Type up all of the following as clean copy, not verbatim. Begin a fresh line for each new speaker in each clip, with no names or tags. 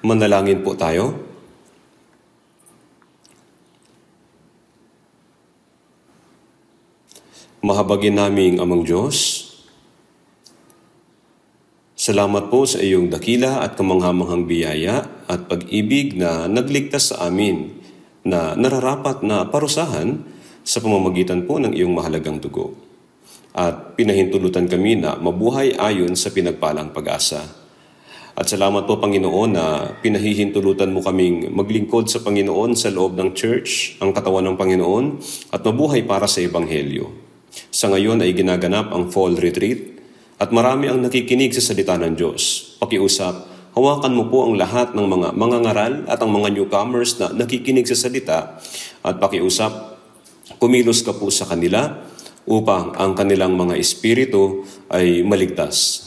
Manalangin po tayo. Mahabagin naming Amang Diyos, salamat po sa iyong dakila at kamanghamanghang biyaya at pag-ibig na nagligtas sa amin na nararapat na parusahan sa pamamagitan po ng iyong mahalagang dugo. At pinahintulutan kami na mabuhay ayon sa pinagpalang pag-asa. At salamat po Panginoon na pinahihintulutan mo kaming maglingkod sa Panginoon sa loob ng church, ang katawan ng Panginoon, at mabuhay para sa Ebanghelyo. Sa ngayon ay ginaganap ang fall retreat at marami ang nakikinig sa salita ng Diyos. Pakiusap, hawakan mo po ang lahat ng mga mangangaral at ang mga newcomers na nakikinig sa salita at pakiusap, kumilos ka po sa kanila upang ang kanilang mga espiritu ay maligtas.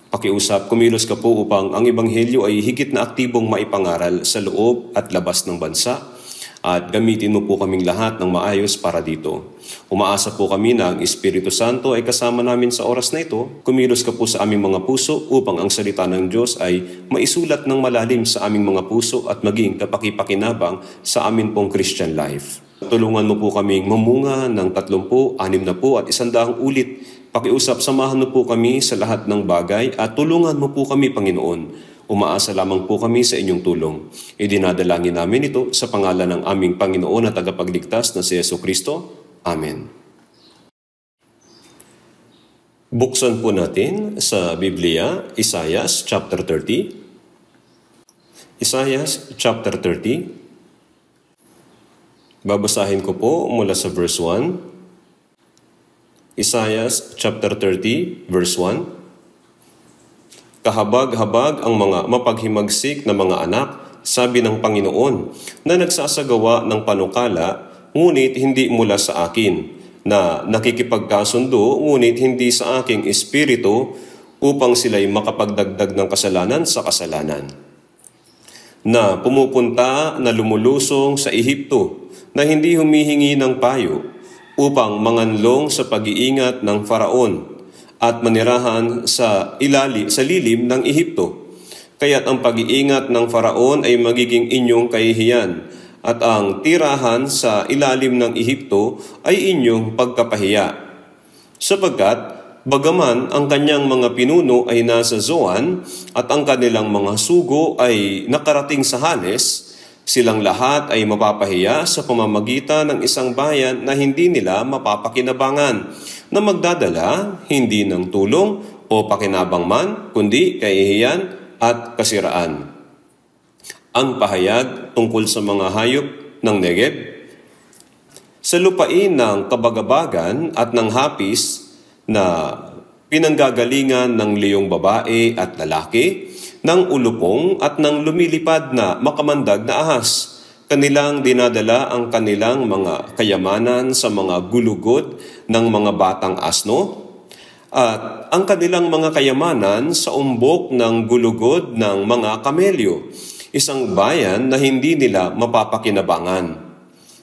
Pakiusap, kumilos ka po upang ang Ebanghelyo ay higit na aktibong maipangaral sa loob at labas ng bansa at gamitin mo po kaming lahat ng maayos para dito. Umaasa po kami na ang Espiritu Santo ay kasama namin sa oras na ito. Kumilos ka po sa aming mga puso upang ang salita ng Diyos ay maisulat ng malalim sa aming mga puso at maging kapakipakinabang sa amin pong Christian life. Tulungan mo po kaming mamunga ng 30, 60 at 100 ulit. Pakiusap, samahan mo po kami sa lahat ng bagay at tulungan mo po kami, Panginoon. Umaasa lamang po kami sa inyong tulong. Idinadalangin namin ito sa pangalan ng aming Panginoon at tagapagligtas na si Jesucristo. Amen. Buksan po natin sa Biblia, Isaiah chapter 30. Isaiah chapter 30. Babasahin ko po mula sa verse 1. Isaiah chapter 30, verse 1. Kahabag-habag ang mga mapaghimagsik na mga anak, sabi ng Panginoon, na nagsasagawa ng panukala, ngunit hindi mula sa akin, na nakikipagkasundo, ngunit hindi sa aking espiritu, upang sila'y makapagdagdag ng kasalanan sa kasalanan. Na pumupunta na lumulusong sa Ehipto, na hindi humihingi ng payo, upang manganlong sa pag-iingat ng Faraon, at manirahan sa lilim ng Ehipto. Kaya't ang pag-iingat ng Faraon ay magiging inyong kahihiyan, at ang tirahan sa ilalim ng Ehipto ay inyong pagkapahiya. Sapagkat, bagaman ang kanyang mga pinuno ay nasa Zoan, at ang kanilang mga sugo ay nakarating sa Hanes, silang lahat ay mapapahiya sa pamamagitan ng isang bayan na hindi nila mapapakinabangan, na magdadala hindi ng tulong o pakinabang man, kundi kahihiyan at kasiraan. Ang pahayag tungkol sa mga hayop ng Negeb. Sa lupain ng kabagabagan at ng hapis na pinanggagalingan ng leyong babae at lalaki, ng ulupong at ng lumilipad na makamandag na ahas. Kanilang dinadala ang kanilang mga kayamanan sa mga gulugod ng mga batang asno at ang kanilang mga kayamanan sa umbok ng gulugod ng mga kamelyo, isang bayan na hindi nila mapapakinabangan.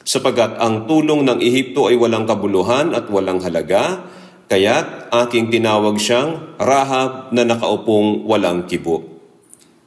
Sapagat ang tulong ng Ehipto ay walang kabuluhan at walang halaga, kaya't aking tinawag siyang Rahab na nakaupong walang kibo.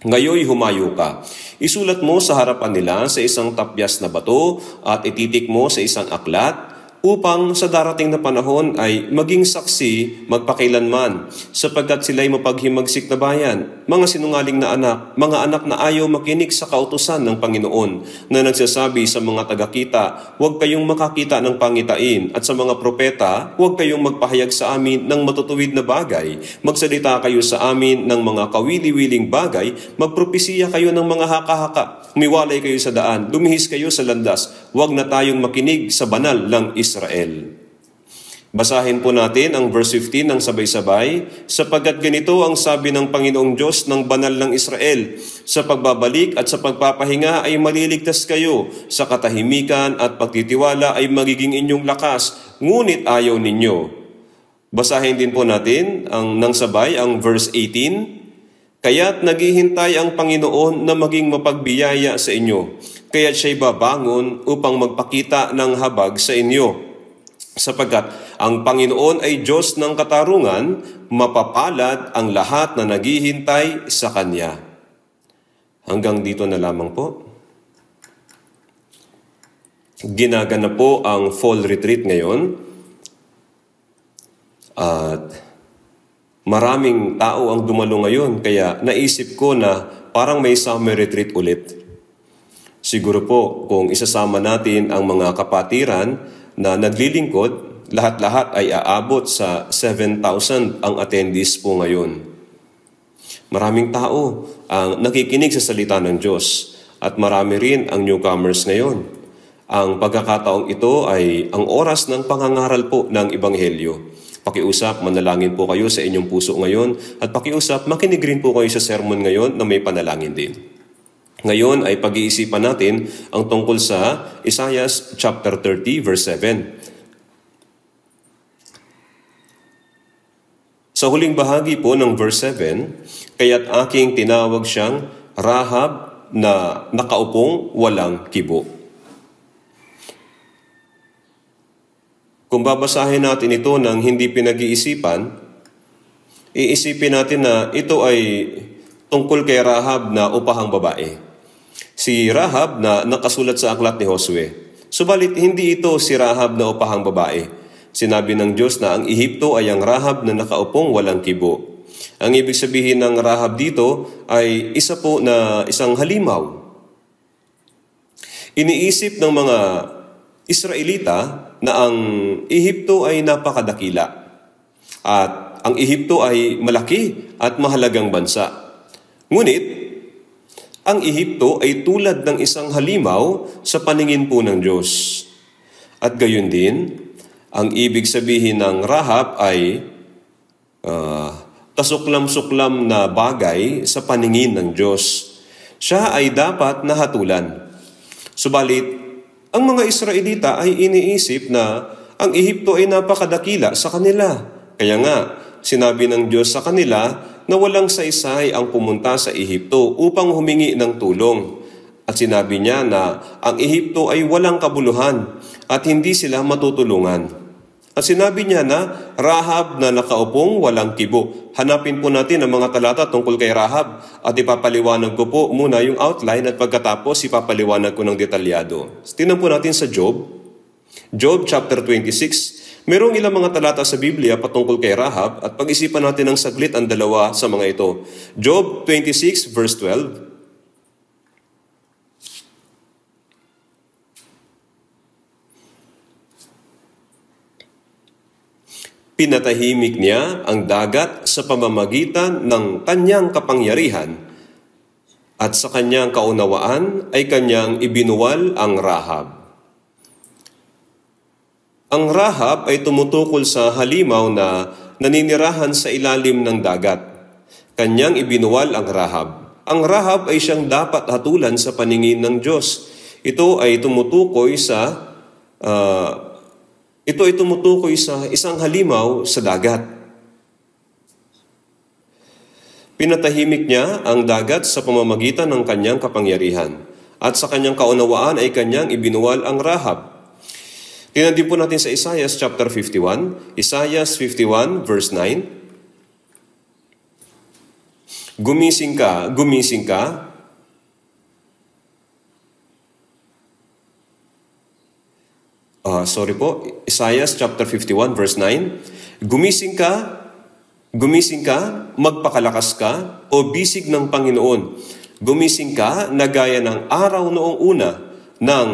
Ngayoy humayo ka. Isulat mo sa harapan nila sa isang tapyas na bato at ititik mo sa isang aklat upang sa darating na panahon ay maging saksi magpakailanman sapagkat sila'y mapaghimagsik na bayan, mga sinungaling na anak, mga anak na ayaw makinig sa kautusan ng Panginoon na nagsasabi sa mga tagakita, huwag kayong makakita ng pangitain at sa mga propeta, huwag kayong magpahayag sa amin ng matutuwid na bagay, magsalita kayo sa amin ng mga kawili-wiling bagay, magpropesiya kayo ng mga haka-haka, umiwalay kayo sa daan, lumihis kayo sa landas, huwag na tayong makinig sa banal ng Israel. Basahin po natin ang verse 15 ng sabay-sabay. Sapagkat ganito ang sabi ng Panginoong Diyos ng banal ng Israel, sa pagbabalik at sa pagpapahinga ay maliligtas kayo, sa katahimikan at pagtitiwala ay magiging inyong lakas, ngunit ayaw ninyo. Basahin din po natin ng sabay ang verse 18. Kaya't naghihintay ang Panginoon na maging mapagbiyaya sa inyo, kaya't siya'y babangon upang magpakita ng habag sa inyo. Sapagkat ang Panginoon ay Diyos ng katarungan, mapapalad ang lahat na naghihintay sa Kanya. Hanggang dito na lamang po. Ginaganap po ang fall retreat ngayon. At maraming tao ang dumalo ngayon. Kaya naisip ko na parang may summer retreat ulit. Siguro po kung isasama natin ang mga kapatiran na naglilingkod, lahat-lahat ay aabot sa 7,000 ang attendees po ngayon. Maraming tao ang nakikinig sa salita ng Diyos at marami rin ang newcomers ngayon. Ang pagkakataong ito ay ang oras ng pangangaral po ng Ebanghelyo. Pakiusap, manalangin po kayo sa inyong puso ngayon at pakiusap, makinig rin po kayo sa sermon ngayon na may panalangin din. Ngayon ay pag-iisipan natin ang tungkol sa Isaiah chapter 30 verse 7. Sa huling bahagi po ng verse 7, kaya't aking tinawag siyang Rahab na nakaupong walang kibo. Kung babasahin natin ito ng hindi pinag-iisipan, iisipin natin na ito ay tungkol kay Rahab na upahang babae. Si Rahab na nakasulat sa aklat ni Josue. Subalit hindi ito si Rahab na upahang babae. Sinabi ng Diyos na ang Ehipto ay ang Rahab na nakaupong walang kibo. Ang ibig sabihin ng Rahab dito ay isa po na isang halimaw. Iniisip ng mga Israelita na ang Ehipto ay napakadakila at ang Ehipto ay malaki at mahalagang bansa. Ngunit, ang Ehipto ay tulad ng isang halimaw sa paningin po ng Diyos. At gayon din, ang ibig sabihin ng Rahab ay kasuklam-suklam na bagay sa paningin ng Diyos. Siya ay dapat nahatulan. Subalit, ang mga Israelita ay iniisip na ang Ehipto ay napakadakila sa kanila. Kaya nga, sinabi ng Diyos sa kanila na walang saysay ang pumunta sa Ehipto upang humingi ng tulong. At sinabi niya na ang Ehipto ay walang kabuluhan at hindi sila matutulungan. At sinabi niya na Rahab na nakaupong walang kibo. Hanapin po natin ang mga talata tungkol kay Rahab at ipapaliwanag ko po muna yung outline at pagkatapos ipapaliwanag ko ng detalyado. Tingnan po natin sa Job. Job chapter 26. Merong ilang mga talata sa Biblia patungkol kay Rahab at pag-isipan natin ng saglit ang dalawa sa mga ito. Job 26 verse 12. Pinatahimik niya ang dagat sa pamamagitan ng kanyang kapangyarihan at sa kanyang kaunawaan ay kanyang ibinuwal ang Rahab. Ang Rahab ay tumutukol sa halimaw na naninirahan sa ilalim ng dagat. Kanyang ibinuwal ang Rahab. Ang Rahab ay siyang dapat hatulan sa paningin ng Diyos. Ito ay tumutukoy sa isang halimaw sa dagat. Pinatahimik niya ang dagat sa pamamagitan ng kanyang kapangyarihan at sa kanyang kaunawaan ay kanyang ibinuwal ang Rahab. Tingnan din po natin sa Isaiah chapter 51. Isaiah 51 verse 9. Gumising ka, gumising ka. Isaiah chapter 51 verse 9. Gumising ka, magpakalakas ka, o bisig ng Panginoon. Gumising ka na gaya ng araw noong una ng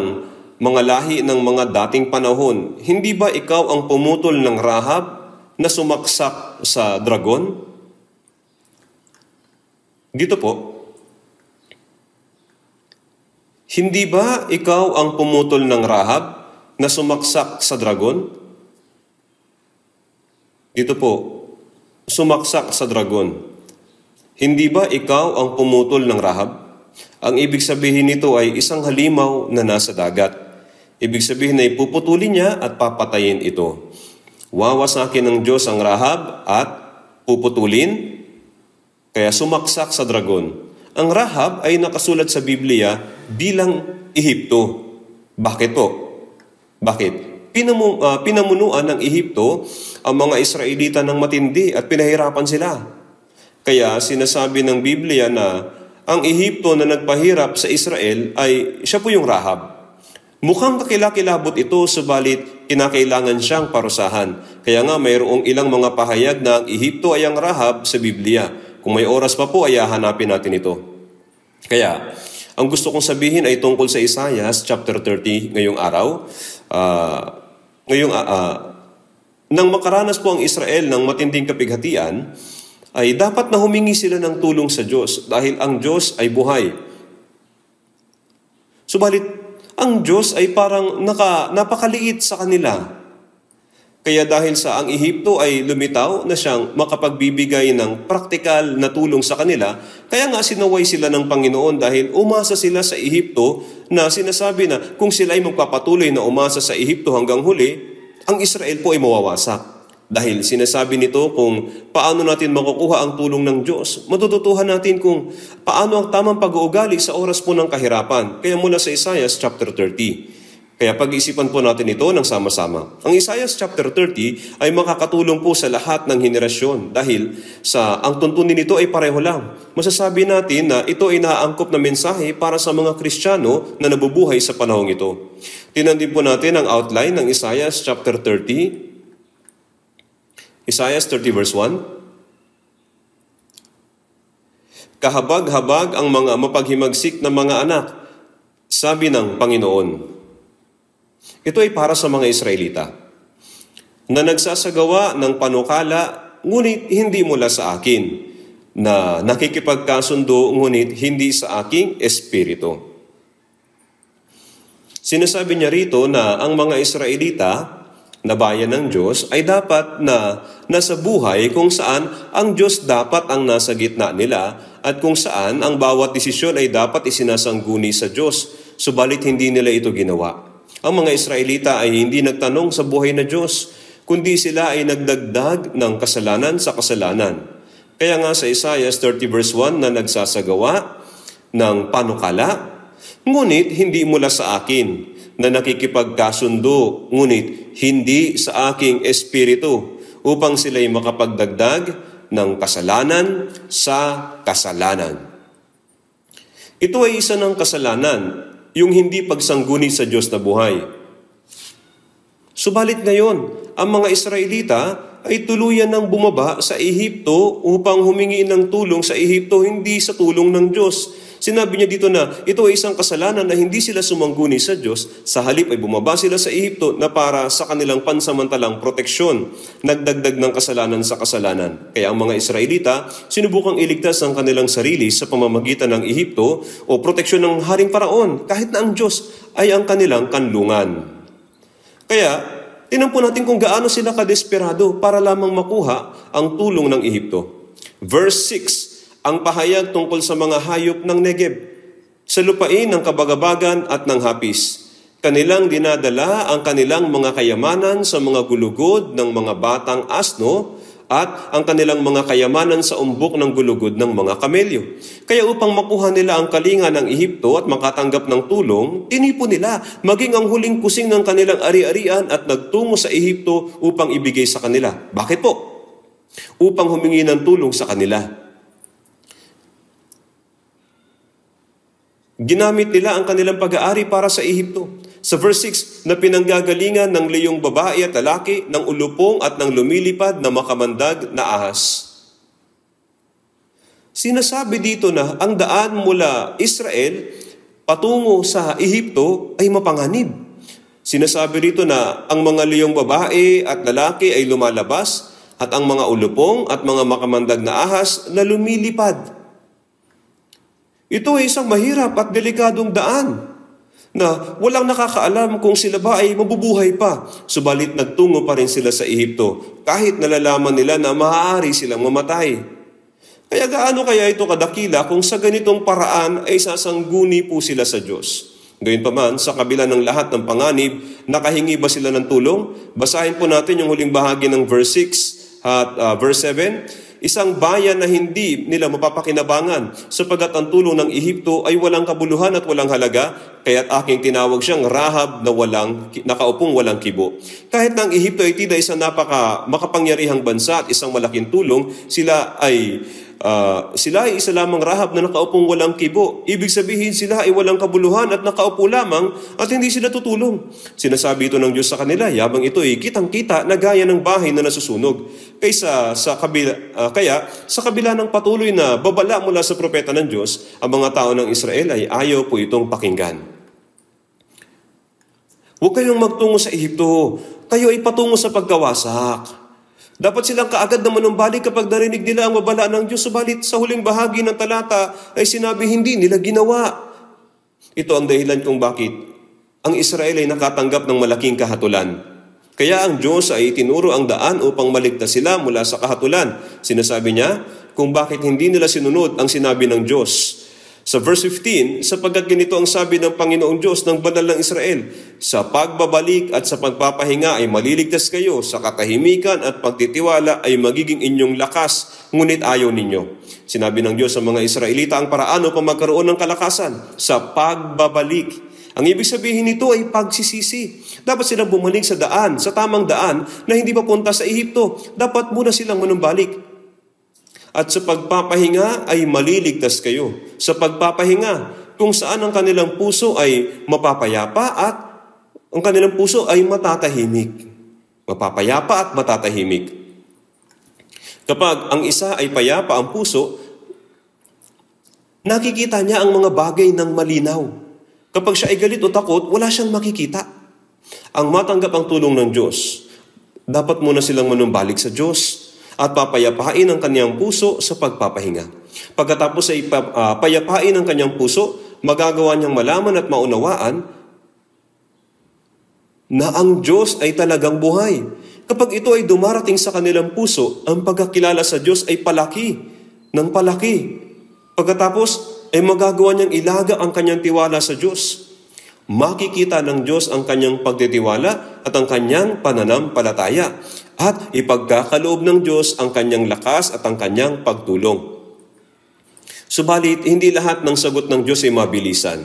mga lahi ng mga dating panahon. Hindi ba ikaw ang pumutol ng Rahab na sumaksak sa dragon? Dito po, hindi ba ikaw ang pumutol ng Rahab na sumaksak sa dragon? Dito po, sumaksak sa dragon. Hindi ba ikaw ang pumutol ng Rahab? Ang ibig sabihin nito ay isang halimaw na nasa dagat. Ibig sabihin ay puputulin niya at papatayin ito. Wawasakin ng Diyos ang Rahab at puputulin, kaya sumaksak sa dragon. Ang Rahab ay nakasulat sa Biblia bilang Ehipto. Bakit po? Bakit? Pinamunuan ng Ehipto ang mga Israelita ng matindi at pinahirapan sila. Kaya sinasabi ng Biblia na ang Ehipto na nagpahirap sa Israel ay siya po yung Rahab. Mukhang kakilakilabot ito, subalit kinakailangan siyang parusahan. Kaya nga mayroong ilang mga pahayag na ang Ehipto ay ang Rahab sa Biblia. Kung may oras pa po ay hahanapin natin ito. Kaya, ang gusto kong sabihin ay tungkol sa Isaiah chapter 30 ngayong araw. Nang makaranas po ang Israel ng matinding kapighatian, ay dapat na humingi sila ng tulong sa Diyos dahil ang Diyos ay buhay. Subalit, ang Diyos ay parang napakaliit sa kanila. Kaya dahil sa ang Ehipto ay lumitaw na siyang makapagbibigay ng praktikal na tulong sa kanila, kaya nga sinaway sila ng Panginoon dahil umasa sila sa Ehipto na sinasabi na kung sila ay magpapatuloy na umasa sa Ehipto hanggang huli, ang Israel po ay mawawasak. Dahil sinasabi nito kung paano natin makukuha ang tulong ng Diyos, matututuhan natin kung paano ang tamang pag-uugali sa oras po ng kahirapan. Kaya mula sa Isaiah chapter 30. Kaya pag-isipan po natin ito ng sama-sama. Ang Isaiah chapter 30 ay makakatulong po sa lahat ng henerasyon dahil ang tuntunin nito ay pareho lang. Masasabi natin na ito ay naangkop na mensahe para sa mga Kristiyano na nabubuhay sa panahong ito. Tingnan din po natin ang outline ng Isaiah chapter 30. Isaiah 30 verse 1. Kahabag-habag ang mga mapaghimagsik na mga anak, sabi ng Panginoon. Ito ay para sa mga Israelita na nagsasagawa ng panukala, ngunit hindi mula sa akin, na nakikipagkasundo, ngunit hindi sa aking espiritu. Sinasabi niya rito na ang mga Israelita na bayan ng Diyos ay dapat na nasa buhay kung saan ang Diyos dapat ang nasa gitna nila at kung saan ang bawat desisyon ay dapat isinasangguni sa Diyos, subalit hindi nila ito ginawa. Ang mga Israelita ay hindi nagtanong sa buhay na Diyos, kundi sila ay nagdagdag ng kasalanan sa kasalanan. Kaya nga sa Isaiah 30 verse 1 na nagsasagawa ng panukala, ngunit hindi mula sa akin, na nakikipagkasundo, ngunit hindi sa aking espiritu, upang sila'y makapagdagdag ng kasalanan sa kasalanan. Ito ay isa ng kasalanan, yung hindi pagsangguni sa Diyos na buhay. Subalit ngayon, ang mga Israelita ay tuluyan ng bumaba sa Ehipto upang humingi ng tulong sa Ehipto, hindi sa tulong ng Diyos. Sinabi niya dito na ito ay isang kasalanan na hindi sila sumangguni sa Diyos, sa halip ay bumaba sila sa Ehipto na para sa kanilang pansamantalang proteksyon, nagdagdag ng kasalanan sa kasalanan. Kaya ang mga Israelita, sinubukang iligtas ang kanilang sarili sa pamamagitan ng Ehipto o proteksyon ng Haring Paraon, kahit na ang Diyos ay ang kanilang kanlungan. Kaya, tingnan po natin kung gaano sila kadesperado para lamang makuha ang tulong ng Ehipto. Verse 6, ang pahayag tungkol sa mga hayop ng Negeb, sa lupain ng kabagabagan at ng hapis. Kanilang dinadala ang kanilang mga kayamanan sa mga gulugod ng mga batang asno at ang kanilang mga kayamanan sa umbok ng gulugod ng mga kamelyo. Kaya upang makuha nila ang kalinga ng Ehipto at makatanggap ng tulong, tinipon nila maging ang huling kusing ng kanilang ari-arian at nagtungo sa Ehipto upang ibigay sa kanila. Bakit po? Upang humingi ng tulong sa kanila. Ginamit nila ang kanilang pag-aari para sa Ehipto. Sa verse 6, na pinanggagalingan ng leyong babae at lalaki, ng ulupong at ng lumilipad na makamandag na ahas. Sinasabi dito na ang daan mula Israel patungo sa Ehipto ay mapanganib. Sinasabi rito na ang mga leyong babae at lalaki ay lumalabas at ang mga ulupong at mga makamandag na ahas na lumilipad. Ito ay isang mahirap at delikadong daan na walang nakakaalam kung sila ba ay mabubuhay pa. Subalit nagtungo pa rin sila sa Ehipto kahit nalalaman nila na maaari silang mamatay. Kaya gaano kaya ito kadakila kung sa ganitong paraan ay sasangguni po sila sa Diyos? Gayunpaman, sa kabila ng lahat ng panganib, nakahingi ba sila ng tulong? Basahin po natin yung huling bahagi ng verse 6 at verse 7. Isang bayan na hindi nila mapapakinabangan sapagat ang tulong ng Ehipto ay walang kabuluhan at walang halaga, kaya't aking tinawag siyang Rahab na nakaupong walang kibo. Kahit na ang Ehipto ay tila isang makapangyarihang bansa at isang malaking tulong, sila ay isa lamang Rahab na nakaupong walang kibo. Ibig sabihin sila ay walang kabuluhan at nakaupo lamang at hindi sila tutulong. Sinasabi ito ng Diyos sa kanila, yabang ito ay kitang-kita na gaya ng bahay na nasusunog. Kaya sa kabila ng patuloy na babala mula sa propeta ng Diyos, ang mga tao ng Israel ay ayaw po itong pakinggan. Huwag kayong magtungo sa Ehipto, kayo ay patungo sa pagkawasak. Dapat silang kaagad na manumbalik kapag narinig nila ang babala ng Diyos. Subalit sa huling bahagi ng talata ay sinabi hindi nila ginawa. Ito ang dahilan kung bakit ang Israel ay nakatanggap ng malaking kahatulan. Kaya ang Diyos ay itinuro ang daan upang maligtas sila mula sa kahatulan. Sinasabi niya kung bakit hindi nila sinunod ang sinabi ng Diyos. Sa verse 15, sapagkat ganito ang sabi ng Panginoong Diyos ng banal ng Israel, sa pagbabalik at sa pagpapahinga ay maliligtas kayo, sa katahimikan at pagtitiwala ay magiging inyong lakas, ngunit ayaw ninyo. Sinabi ng Diyos sa mga Israelita ang paraan upang magkaroon ng kalakasan, sa pagbabalik. Ang ibig sabihin nito ay pagsisisi. Dapat silang bumalik sa daan, sa tamang daan na hindi papunta sa Ehipto. Dapat muna silang manumbalik. At sa pagpapahinga ay maliligtas kayo. Sa pagpapahinga, kung saan ang kanilang puso ay mapapayapa at ang kanilang puso ay matatahimik. Mapapayapa at matatahimik. Kapag ang isa ay payapa ang puso, nakikita niya ang mga bagay ng malinaw. Kapag siya ay galit o takot, wala siyang makikita. Ang matanggap ang tulong ng Diyos, dapat muna silang manumbalik sa Diyos at papayapain ang kanyang puso sa pagpapahinga. Pagkatapos ay payapain ang kanyang puso, magagawa niyang malaman at maunawaan na ang Diyos ay talagang buhay. Kapag ito ay dumarating sa kanilang puso, ang pagkakilala sa Diyos ay palaki ng palaki. Pagkatapos ay magagawa niyang ilaga ang kanyang tiwala sa Diyos. Makikita ng Diyos ang kanyang pagtitiwala at ang kanyang pananampalataya. At ipagkakaloob ng Diyos ang kanyang lakas at ang kanyang pagtulong. Subalit, hindi lahat ng sagot ng Diyos ay mabilisan.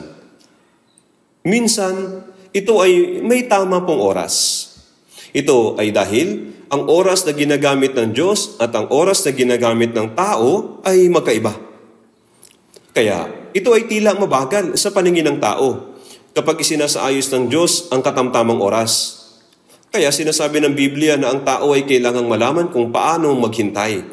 Minsan, ito ay may tama pong oras. Ito ay dahil ang oras na ginagamit ng Diyos at ang oras na ginagamit ng tao ay magkaiba. Kaya, ito ay tila mabagal sa paningin ng tao kapag isinasaayos ng Diyos ang katamtamang oras. Kaya sinasabi ng Biblia na ang tao ay kailangang malaman kung paano maghintay.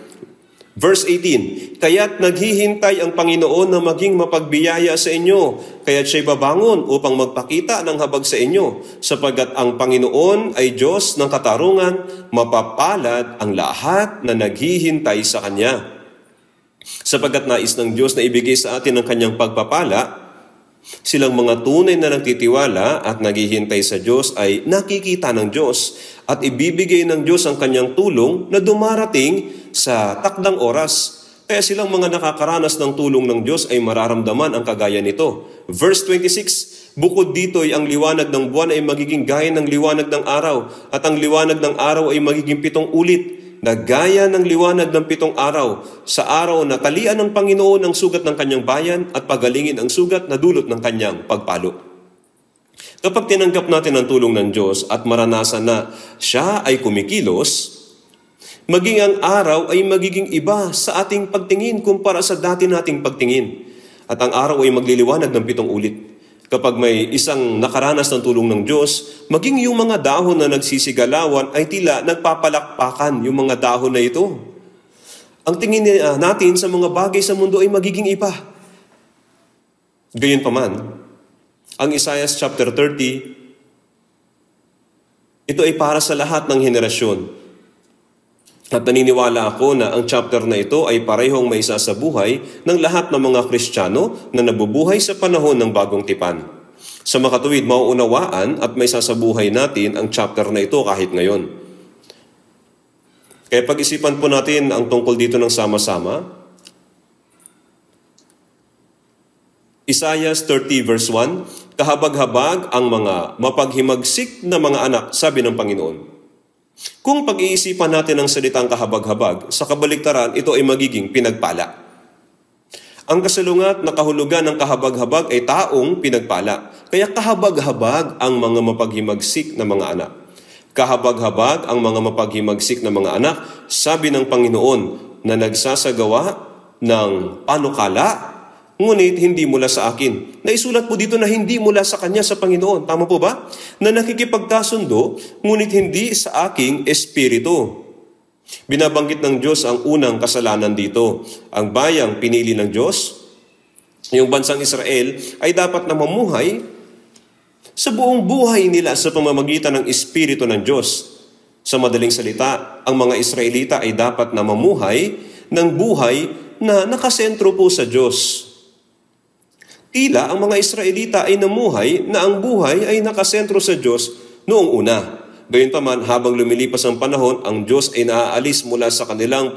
Verse 18, kaya't naghihintay ang Panginoon na maging mapagbiyaya sa inyo, kaya't siya'y babangon upang magpakita ng habag sa inyo, sapagkat ang Panginoon ay Diyos ng katarungan, mapapalad ang lahat na naghihintay sa Kanya. Sapagkat nais ng Diyos na ibigay sa atin ang Kanyang pagpapala, silang mga tunay na nagtitiwala at naghihintay sa Diyos ay nakikita ng Diyos at ibibigay ng Diyos ang kanyang tulong na dumarating sa takdang oras. Kaya silang mga nakakaranas ng tulong ng Diyos ay mararamdaman ang kagaya nito. Verse 26, bukod dito ay ang liwanag ng buwan ay magiging gaya ng liwanag ng araw at ang liwanag ng araw ay magiging 7 ulit na gaya ng liwanag ng 7 araw, sa araw na talian ng Panginoon ang sugat ng kanyang bayan at pagalingin ang sugat na dulot ng kanyang pagpalo. Kapag tinanggap natin ang tulong ng Diyos at maranasan na siya ay kumikilos, maging ang araw ay magiging iba sa ating pagtingin kumpara sa dati nating pagtingin. At ang araw ay magliliwanag ng 7 ulit. Kapag may isang nakaranas ng tulong ng Diyos, maging yung mga dahon na nagsisigalawan ay tila nagpapalakpakan yung mga dahon na ito. Ang tingin natin sa mga bagay sa mundo ay magiging iba. Gayunpaman, ang Isaiah chapter 30, ito ay para sa lahat ng henerasyon. At naniniwala ako na ang chapter na ito ay parehong may isa sa buhay ng lahat ng mga Kristiyano na nabubuhay sa panahon ng bagong tipan. Sa makatuwid, mauunawaan at may isa sa buhay natin ang chapter na ito kahit ngayon. Kaya pag-isipan po natin ang tungkol dito ng sama-sama. Isaiah 30 verse 1, kahabag-habag ang mga mapaghimagsik na mga anak, sabi ng Panginoon. Kung pag-iisipan natin ang salitang kahabag-habag, sa kabaliktaran, ito ay magiging pinagpala. Ang kasalungat na kahulugan ng kahabag-habag ay taong pinagpala. Kaya kahabag-habag ang mga mapaghimagsik na mga anak. Kahabag-habag ang mga mapaghimagsik na mga anak, sabi ng Panginoon, na nagsasagawa ng panukala, ngunit hindi mula sa akin. Naisulat po dito na hindi mula sa Kanya, sa Panginoon. Tama po ba? Na nakikipagkasundo, ngunit hindi sa aking espiritu. Binabanggit ng Diyos ang unang kasalanan dito. Ang bayang pinili ng Diyos, yung bansang Israel, ay dapat na mamuhay sa buong buhay nila sa pamamagitan ng Espiritu ng Diyos. Sa madaling salita, ang mga Israelita ay dapat na mamuhay ng buhay na nakasentro po sa Diyos. Tila ang mga Israelita ay namuhay na ang buhay ay nakasentro sa Diyos noong una. Gayunpaman, habang lumilipas ang panahon, ang Diyos ay naaalis mula sa kanilang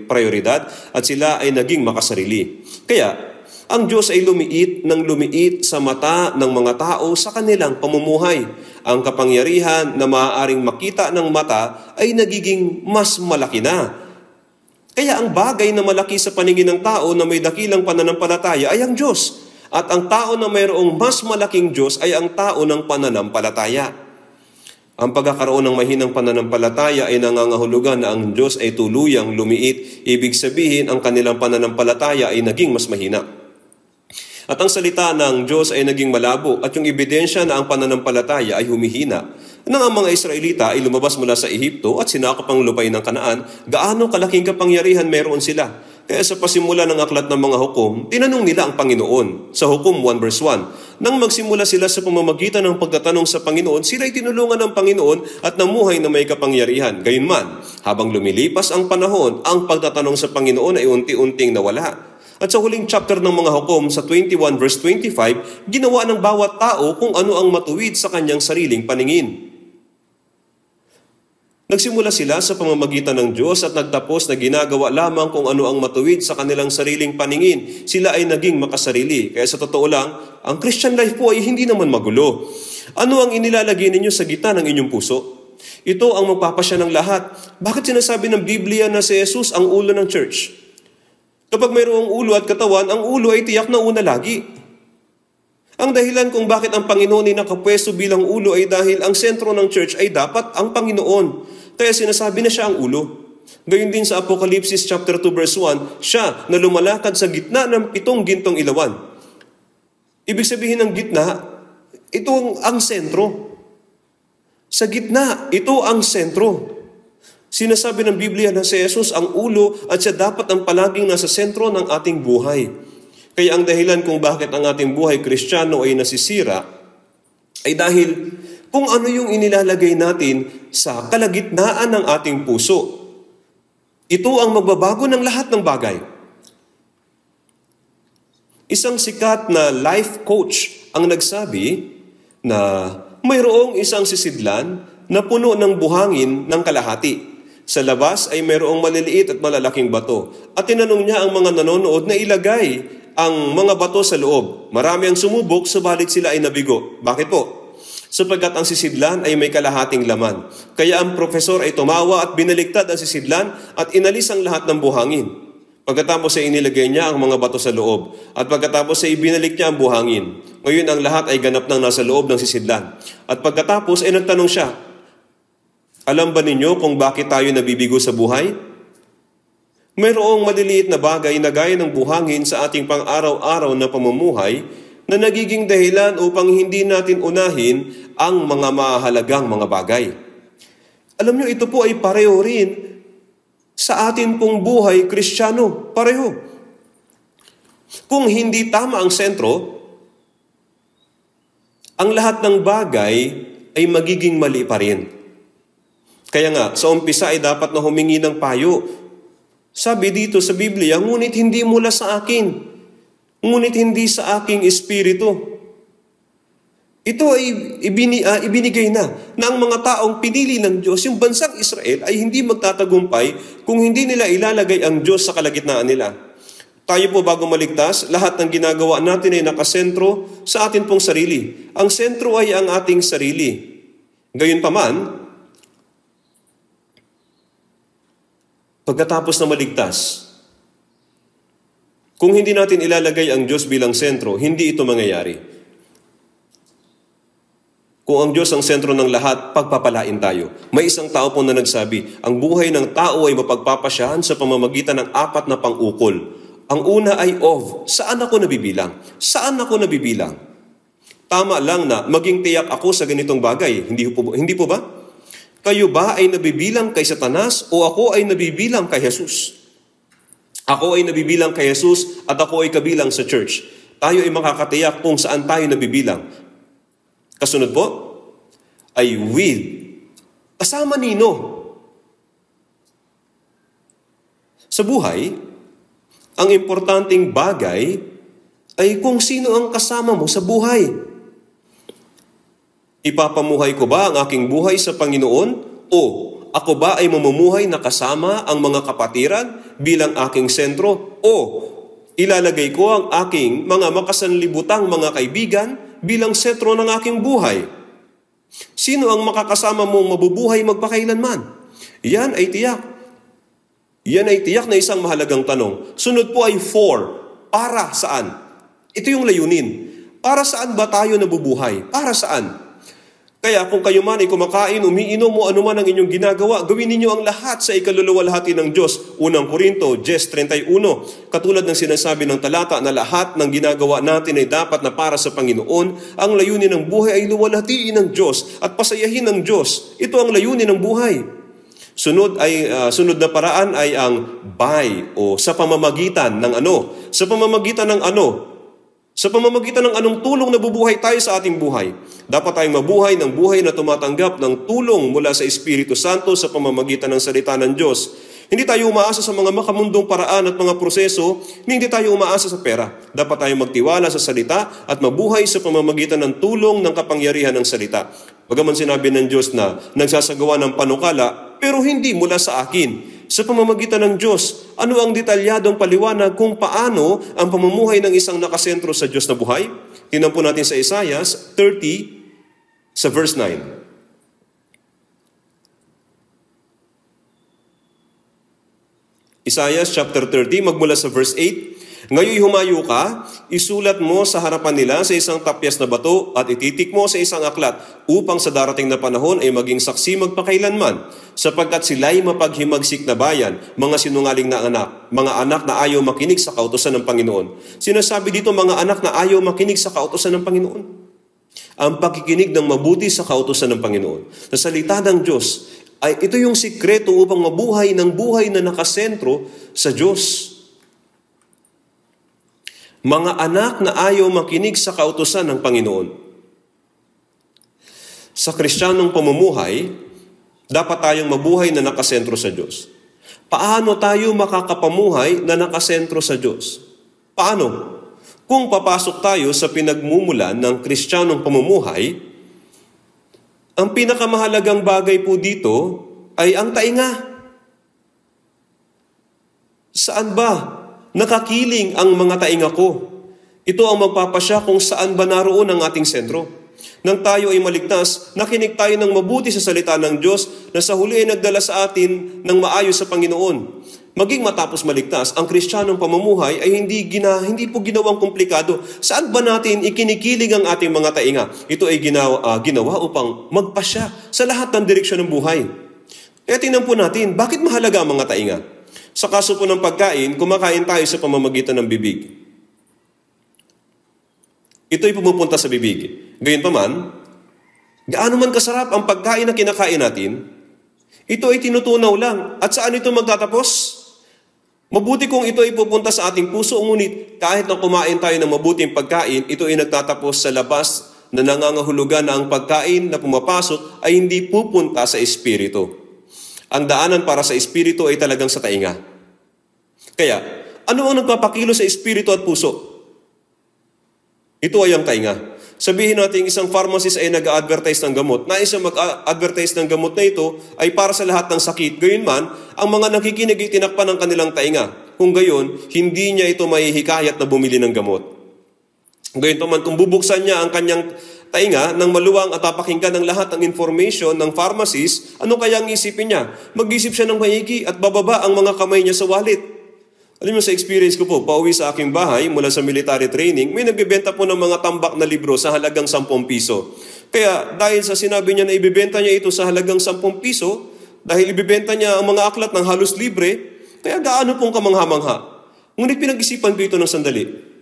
prioridad at sila ay naging makasarili. Kaya, ang Diyos ay lumiit sa mata ng mga tao sa kanilang pamumuhay. Ang kapangyarihan na maaaring makita ng mata ay nagiging mas malaki na. Kaya ang bagay na malaki sa paningin ng tao na may dakilang pananampalataya ay ang Diyos. At ang tao na mayroong mas malaking Diyos ay ang tao ng pananampalataya. Ang pagkakaroon ng mahinang pananampalataya ay nangangahulugan na ang Diyos ay tuluyang lumiit. Ibig sabihin, ang kanilang pananampalataya ay naging mas mahina. At ang salita ng Diyos ay naging malabo at yung ebidensya na ang pananampalataya ay humihina. Nang ang mga Israelita ay lumabas mula sa Ehipto at sinakop ang lupain ng Kanaan, gaano kalaking kapangyarihan meron sila. Kaya sa pasimula ng aklat ng mga hukom, tinanong nila ang Panginoon sa Hukom 1 verse 1. Nang magsimula sila sa pamamagitan ng pagtatanong sa Panginoon, sila ay tinulungan ng Panginoon at namuhay na may kapangyarihan. Gayunman, habang lumilipas ang panahon, ang pagtatanong sa Panginoon ay unti-unting nawala. At sa huling chapter ng mga hukom sa 21 verse 25, ginawa ng bawat tao kung ano ang matuwid sa kanyang sariling paningin. Nagsimula sila sa pamamagitan ng Diyos at nagtapos na ginagawa lamang kung ano ang matuwid sa kanilang sariling paningin. Sila ay naging makasarili. Kaya sa totoo lang, ang Christian life po ay hindi naman magulo. Ano ang inilalagay ninyo sa gitna ng inyong puso? Ito ang magpapasya ng lahat. Bakit sinasabi ng Biblia na si Jesus ang ulo ng church? Kapag mayroong ulo at katawan, ang ulo ay tiyak na una lagi. Ang dahilan kung bakit ang Panginoon ay nakapwesto bilang ulo ay dahil ang sentro ng church ay dapat ang Panginoon. Kaya sinasabi na siya ang ulo. Gayon din sa Apocalypse chapter 2 verse 1, siya na lumalakad sa gitna ng 7 gintong ilawan. Ibig sabihin ng gitna, ito ang sentro. Sa gitna, ito ang sentro. Sinasabi ng Biblia na si Jesus ang ulo at siya dapat ang palaging nasa sentro ng ating buhay. Kaya ang dahilan kung bakit ang ating buhay Kristiyano ay nasisira ay dahil kung ano yung inilalagay natin sa kalagitnaan ng ating puso. Ito ang magbabago ng lahat ng bagay. Isang sikat na life coach ang nagsabi na mayroong isang sisidlan na puno ng buhangin ng kalahati. Sa labas ay mayroong maliliit at malalaking bato. At tinanong niya ang mga nanonood na ilagay ang mga bato sa loob. Marami ang sumubok, subalit sila ay nabigo. Bakit po? Sapagkat ang sisidlan ay may kalahating laman. Kaya ang profesor ay tumawa at binaliktad ang sisidlan at inalis ang lahat ng buhangin. Pagkatapos ay inilagay niya ang mga bato sa loob. At pagkatapos ay ibinalik niya ang buhangin. Ngayon ang lahat ay ganap nang nasa loob ng sisidlan. At pagkatapos ay nagtanong siya, alam ba ninyo kung bakit tayo nabibigo sa buhay? Mayroong maliliit na bagay na gaya ng buhangin sa ating pang-araw-araw na pamumuhay na nagiging dahilan upang hindi natin unahin ang mga mahalagang mga bagay. Alam nyo, ito po ay pareho rin sa atin pong buhay Kristiyano. Pareho. Kung hindi tama ang sentro, ang lahat ng bagay ay magiging mali pa rin. Kaya nga, sa umpisa ay dapat na humingi ng payo. Sabi dito sa Biblia, ngunit hindi mula sa akin. Ngunit hindi sa aking espiritu. Ito ay ibinigay na ang mga taong pinili ng Diyos, yung bansang Israel ay hindi magtatagumpay kung hindi nila ilalagay ang Diyos sa kalagitnaan nila. Tayo po bago maligtas, lahat ng ginagawa natin ay nakasentro sa atin pong sarili. Ang sentro ay ang ating sarili. Gayunpaman, pagkatapos na maligtas, kung hindi natin ilalagay ang Diyos bilang sentro, hindi ito mangyayari. Kung ang Diyos ang sentro ng lahat, pagpapalain tayo. May isang tao po na nagsabi, ang buhay ng tao ay mapagpapasyahan sa pamamagitan ng 4 na pang-ukol. Ang una ay of. Saan ako nabibilang? Saan ako nabibilang? Tama lang na maging tiyak ako sa ganitong bagay. Hindi po ba? Kayo ba ay nabibilang kay Satanas o ako ay nabibilang kay Jesus? Ako ay nabibilang kay Jesus at ako ay kabilang sa church. Tayo ay makakatiyak kung saan tayo nabibilang. Kasunod po, ay with. Kasama nino. Sa buhay, ang importanteng bagay ay kung sino ang kasama mo sa buhay. Ipapamuhay ko ba ang aking buhay sa Panginoon o ako ba ay mamumuhay na kasama ang mga kapatiran bilang aking sentro o ilalagay ko ang aking mga makasanlibutang mga kaibigan bilang sentro ng aking buhay? Sino ang makakasama mong mabubuhay magpakailanman? Yan ay tiyak. Yan ay tiyak na isang mahalagang tanong. Sunod po ay for. Para saan? Ito yung layunin. Para saan ba tayo nabubuhay? Para saan? Kaya kung kayo man ay kumakain, umiinom mo anuman ang inyong ginagawa, gawin ninyo ang lahat sa ikaluluwalhati ng Diyos. Unang Korinto, 10:31. Katulad ng sinasabi ng talata na lahat ng ginagawa natin ay dapat na para sa Panginoon, ang layunin ng buhay ay luwalhatiin ng Diyos at pasayahin ng Diyos. Ito ang layunin ng buhay. Sunod na paraan ay ang by o sa pamamagitan ng ano? Sa pamamagitan ng ano? Sa pamamagitan ng anong tulong nabubuhay tayo sa ating buhay. Dapat tayong mabuhay ng buhay na tumatanggap ng tulong mula sa Espiritu Santo sa pamamagitan ng salita ng Diyos. Hindi tayo umaasa sa mga makamundong paraan at mga proseso, hindi tayo umaasa sa pera. Dapat tayong magtiwala sa salita at mabuhay sa pamamagitan ng tulong ng kapangyarihan ng salita. Bagaman sinabi ng Diyos na nagsasagawa ng panukala, pero hindi mula sa akin. Sa pamamagitan ng Diyos, ano ang detalyadong paliwanag kung paano ang pamumuhay ng isang nakasentro sa Diyos na buhay? Tingnan po natin sa Isaiah 30 sa verse 9. Isaiah chapter 30, magmula sa verse 8. Ngayon humayo ka, isulat mo sa harapan nila sa isang tapyas na bato at ititik mo sa isang aklat upang sa darating na panahon ay maging saksi magpakailanman sapagkat sila'y mapaghimagsik na bayan, mga sinungaling na anak, mga anak na ayaw makinig sa kautusan ng Panginoon. Sinasabi dito mga anak na ayaw makinig sa kautusan ng Panginoon. Ang pakikinig ng mabuti sa kautusan ng Panginoon. Sa salita ng Diyos, ay ito yung sikreto upang mabuhay ng buhay na nakasentro sa Diyos. Mga anak na ayaw makinig sa kautusan ng Panginoon. Sa Kristiyanong pamumuhay, dapat tayong mabuhay na nakasentro sa Diyos. Paano tayo makakapamuhay na nakasentro sa Diyos? Paano? Kung papasok tayo sa pinagmumulan ng Kristiyanong pamumuhay, ang pinakamahalagang bagay po dito ay ang tainga. Saan ba nakakiling ang mga tainga ko? Ito ang magpapasya kung saan ba naroon ang ating sentro. Nang tayo ay maligtas, nakinig tayo ng mabuti sa salita ng Diyos na sa huli ay nagdala sa atin ng maayos sa Panginoon. Maging matapos maligtas, ang Kristiyanong pamumuhay ay hindi po ginawang komplikado. Saan ba natin ikinikiling ang ating mga tainga? Ito ay ginawa upang magpasya sa lahat ng direksyon ng buhay. Kaya tingnan po natin, bakit mahalaga ang mga tainga? Sa kaso po ng pagkain, kumakain tayo sa pamamagitan ng bibig. Ito ay pumupunta sa bibig. Gayunpaman, gaano man kasarap ang pagkain na kinakain natin, ito ay tinutunaw lang. At saan ito magtatapos? Mabuti kung ito ay pupunta sa ating puso, ngunit kahit na kumain tayo ng mabuting pagkain, ito ay nagtatapos sa labas na nangangahulugan na ang pagkain na pumapasok ay hindi pupunta sa espiritu. Ang daanan para sa espiritu ay talagang sa tainga. Kaya, ano ang nagpapakilo sa espiritu at puso? Ito ay ang tainga. Sabihin natin isang pharmacist ay nag-advertise ng gamot. Nais siya mag-advertise ng gamot na ito ay para sa lahat ng sakit. Gayunman, ang mga nakikinig ay tinakpan ng kanilang tainga. Kung gayon, hindi niya ito mahihikayat na bumili ng gamot. Gayunman, kung bubuksan niya ang kanyang tainga nang maluwang at papakinggan ng lahat ng information ng pharmacist, ano kaya ang isipin niya? Mag-isip siya ng maigi at bababa ang mga kamay niya sa wallet. Alam mo, sa experience ko po, pauwi sa aking bahay mula sa military training, may nagbebenta po ng mga tambak na libro sa halagang 10 piso. Kaya dahil sa sinabi niya na ibibenta niya ito sa halagang 10 piso, dahil ibibenta niya ang mga aklat ng halos libre, kaya gaano pong kamangha-mangha. Ngunit pinag-isipan ko ito ng sandali.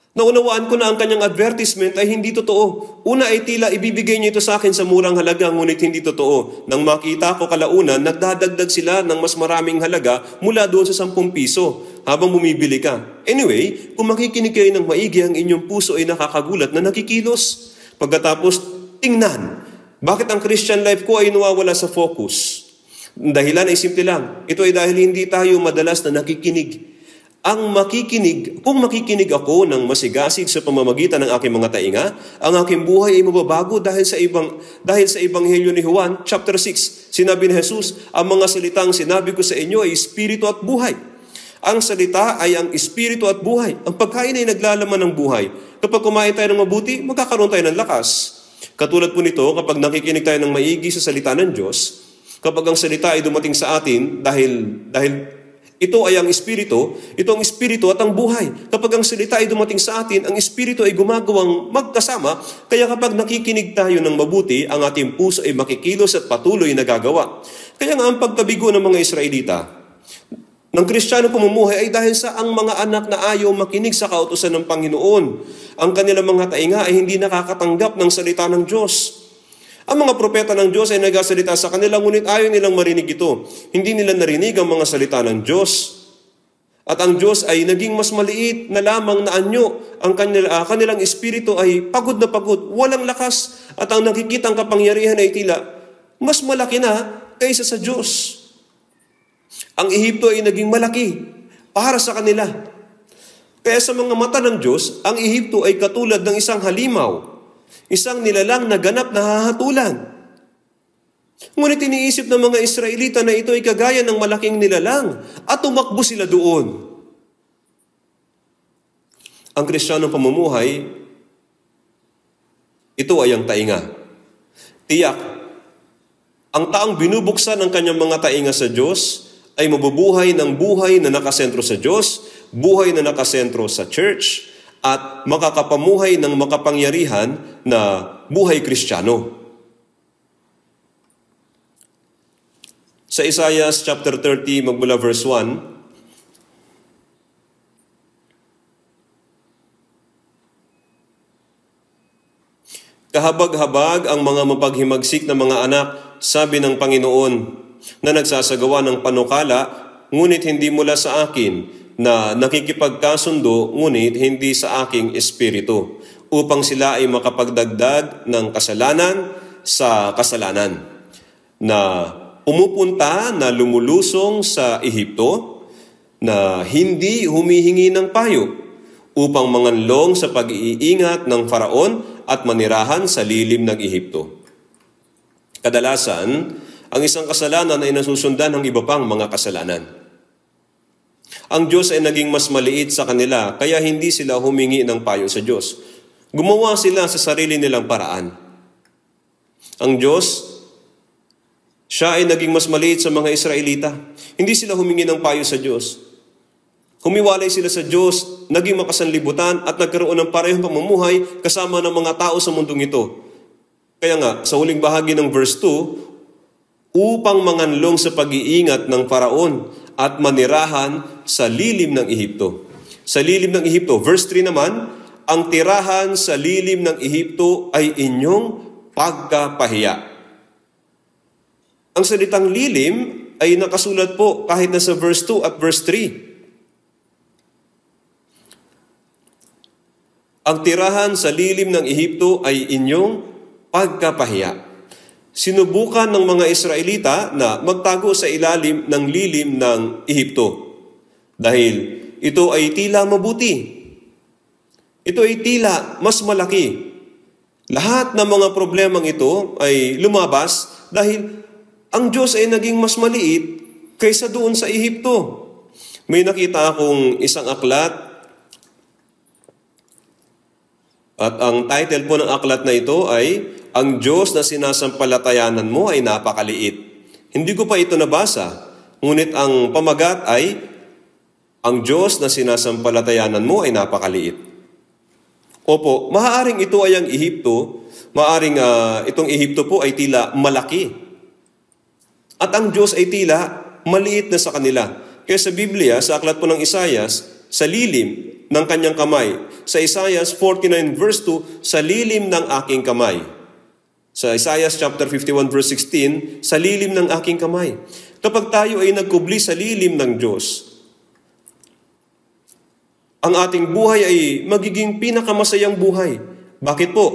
Naunawaan ko na ang kanyang advertisement ay hindi totoo. Una ay tila ibibigay niya ito sa akin sa murang halaga, ngunit hindi totoo. Nang makita ko kalaunan, nagdadagdag sila ng mas maraming halaga mula doon sa 10 piso habang bumibili ka. Anyway, kung makikinig kayo ng maigi, ang inyong puso ay nakakagulat na nakikilos. Pagkatapos, tingnan, bakit ang Christian life ko ay nawawala sa focus? Dahilan ay simple lang. Ito ay dahil hindi tayo madalas na nakikinig. Kung makikinig ako ng masigasig sa pamamagitan ng aking mga tainga, ang aking buhay ay mababago dahil sa Ebanghelyo ni Juan, chapter 6. Sinabi ni Jesus, ang mga salitang sinabi ko sa inyo ay espiritu at buhay. Ang salita ay ang espiritu at buhay. Ang pagkain ay naglalaman ng buhay. Kapag kumain tayo ng mabuti, magkakaroon tayo ng lakas. Katulad po nito, kapag nakikinig tayo ng maigi sa salita ng Diyos, kapag ang salita ay dumating sa atin dahil ito ay ang espiritu, ito ang espiritu at ang buhay. Kapag ang salita ay dumating sa atin, ang espiritu ay gumagawang magkasama, kaya kapag nakikinig tayo ng mabuti, ang ating puso ay makikilos at patuloy na gagawa. Kaya nga ang pagkabigo ng mga Israelita, ng Kristiyano pamumuhay ay dahil sa ang mga anak na ayaw makinig sa kautusan ng Panginoon. Ang kanilang mga tainga ay hindi nakakatanggap ng salita ng Diyos. Ang mga propeta ng Diyos ay nagsasalita sa kanila, ngunit ayaw nilang marinig ito. Hindi nila narinig ang mga salita ng Diyos. At ang Diyos ay naging mas maliit na lamang na anyo. Ang kanilang espiritu ay pagod na pagod, walang lakas. At ang nakikitang kapangyarihan ay tila mas malaki na kaysa sa Diyos. Ang Ehipto ay naging malaki para sa kanila. Kaya sa mga mata ng Diyos, ang Ehipto ay katulad ng isang halimaw. Isang nilalang na ganap na hahatulan. Ngunit iniisip ng mga Israelita na ito ay kagaya ng malaking nilalang at tumakbo sila doon. Ang Kristiyanong pamumuhay, ito ay ang tainga. Tiyak, ang taong binubuksan ng kanyang mga tainga sa Diyos ay mabubuhay ng buhay na nakasentro sa Diyos, buhay na nakasentro sa church, at makakapamuhay ng makapangyarihan na buhay Kristiyano. Sa Isaiah chapter 30, magmula verse 1, kahabag-habag ang mga mapaghimagsik na mga anak, sabi ng Panginoon, na nagsasagawa ng panukala, ngunit hindi mula sa akin, na nakikipagkasundo, ngunit hindi sa aking espiritu, upang sila ay makapagdagdag ng kasalanan sa kasalanan, na pumupunta na lumulusong sa Ehipto, na hindi humihingi ng payo, upang manganlong sa pag-iingat ng Faraon at manirahan sa lilim ng Ehipto. Kadalasan, ang isang kasalanan ay nasusundan ng iba pang mga kasalanan. Ang Diyos ay naging mas maliit sa kanila, kaya hindi sila humingi ng payo sa Diyos. Gumawa sila sa sarili nilang paraan. Ang Diyos, siya ay naging mas maliit sa mga Israelita. Hindi sila humingi ng payo sa Diyos. Humiwalay sila sa Diyos, naging makasanlibutan at nagkaroon ng parehong pamumuhay kasama ng mga tao sa mundong ito. Kaya nga, sa huling bahagi ng verse 2, upang manganlong sa pag-iingat ng Faraon at manirahan sa lilim ng Ehipto. Sa lilim ng Ehipto. Verse 3 naman, ang tirahan sa lilim ng Ehipto ay inyong pagkapahiya. Ang salitang lilim ay nakasulat po kahit na sa verse 2 at verse 3. Ang tirahan sa lilim ng Ehipto ay inyong pagkapahiya. Sinubukan ng mga Israelita na magtago sa ilalim ng lilim ng Ehipto dahil ito ay tila mabuti. Ito ay tila mas malaki. Lahat ng mga problemang ito ay lumabas dahil ang Diyos ay naging mas maliit kaysa doon sa Ehipto. May nakita akong isang aklat at ang title po ng aklat na ito ay ang Diyos na sinasampalatayanan mo ay napakaliit. Hindi ko pa ito nabasa, ngunit ang pamagat ay ang Diyos na sinasampalatayanan mo ay napakaliit. Opo, maaaring ito ay ang Ehipto, maaaring itong Ehipto po ay tila malaki. At ang Diyos ay tila maliit na sa kanila. Kaya sa Biblia, sa aklat po ng Isaias, sa lilim ng kanyang kamay. Sa Isaias 49 verse 2, sa lilim ng aking kamay. Sa Isaiah chapter 51 verse 16, sa lilim ng aking kamay. Kapag tayo ay nagkubli sa lilim ng Diyos, ang ating buhay ay magiging pinakamasayang buhay. Bakit po?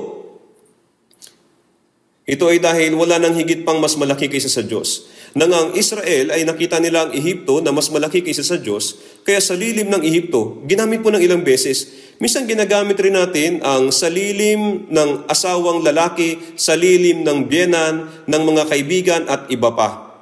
Ito ay dahil wala nang higit pang mas malaki kaysa sa Diyos. Nang ang Israel ay nakita nila ang Ehipto na mas malaki kaysa sa Diyos, kaya sa lilim ng Ehipto, ginamit po ng ilang beses. Minsan ginagamit rin natin ang sa lilim ng asawang lalaki, sa lilim ng biyenan, ng mga kaibigan at iba pa.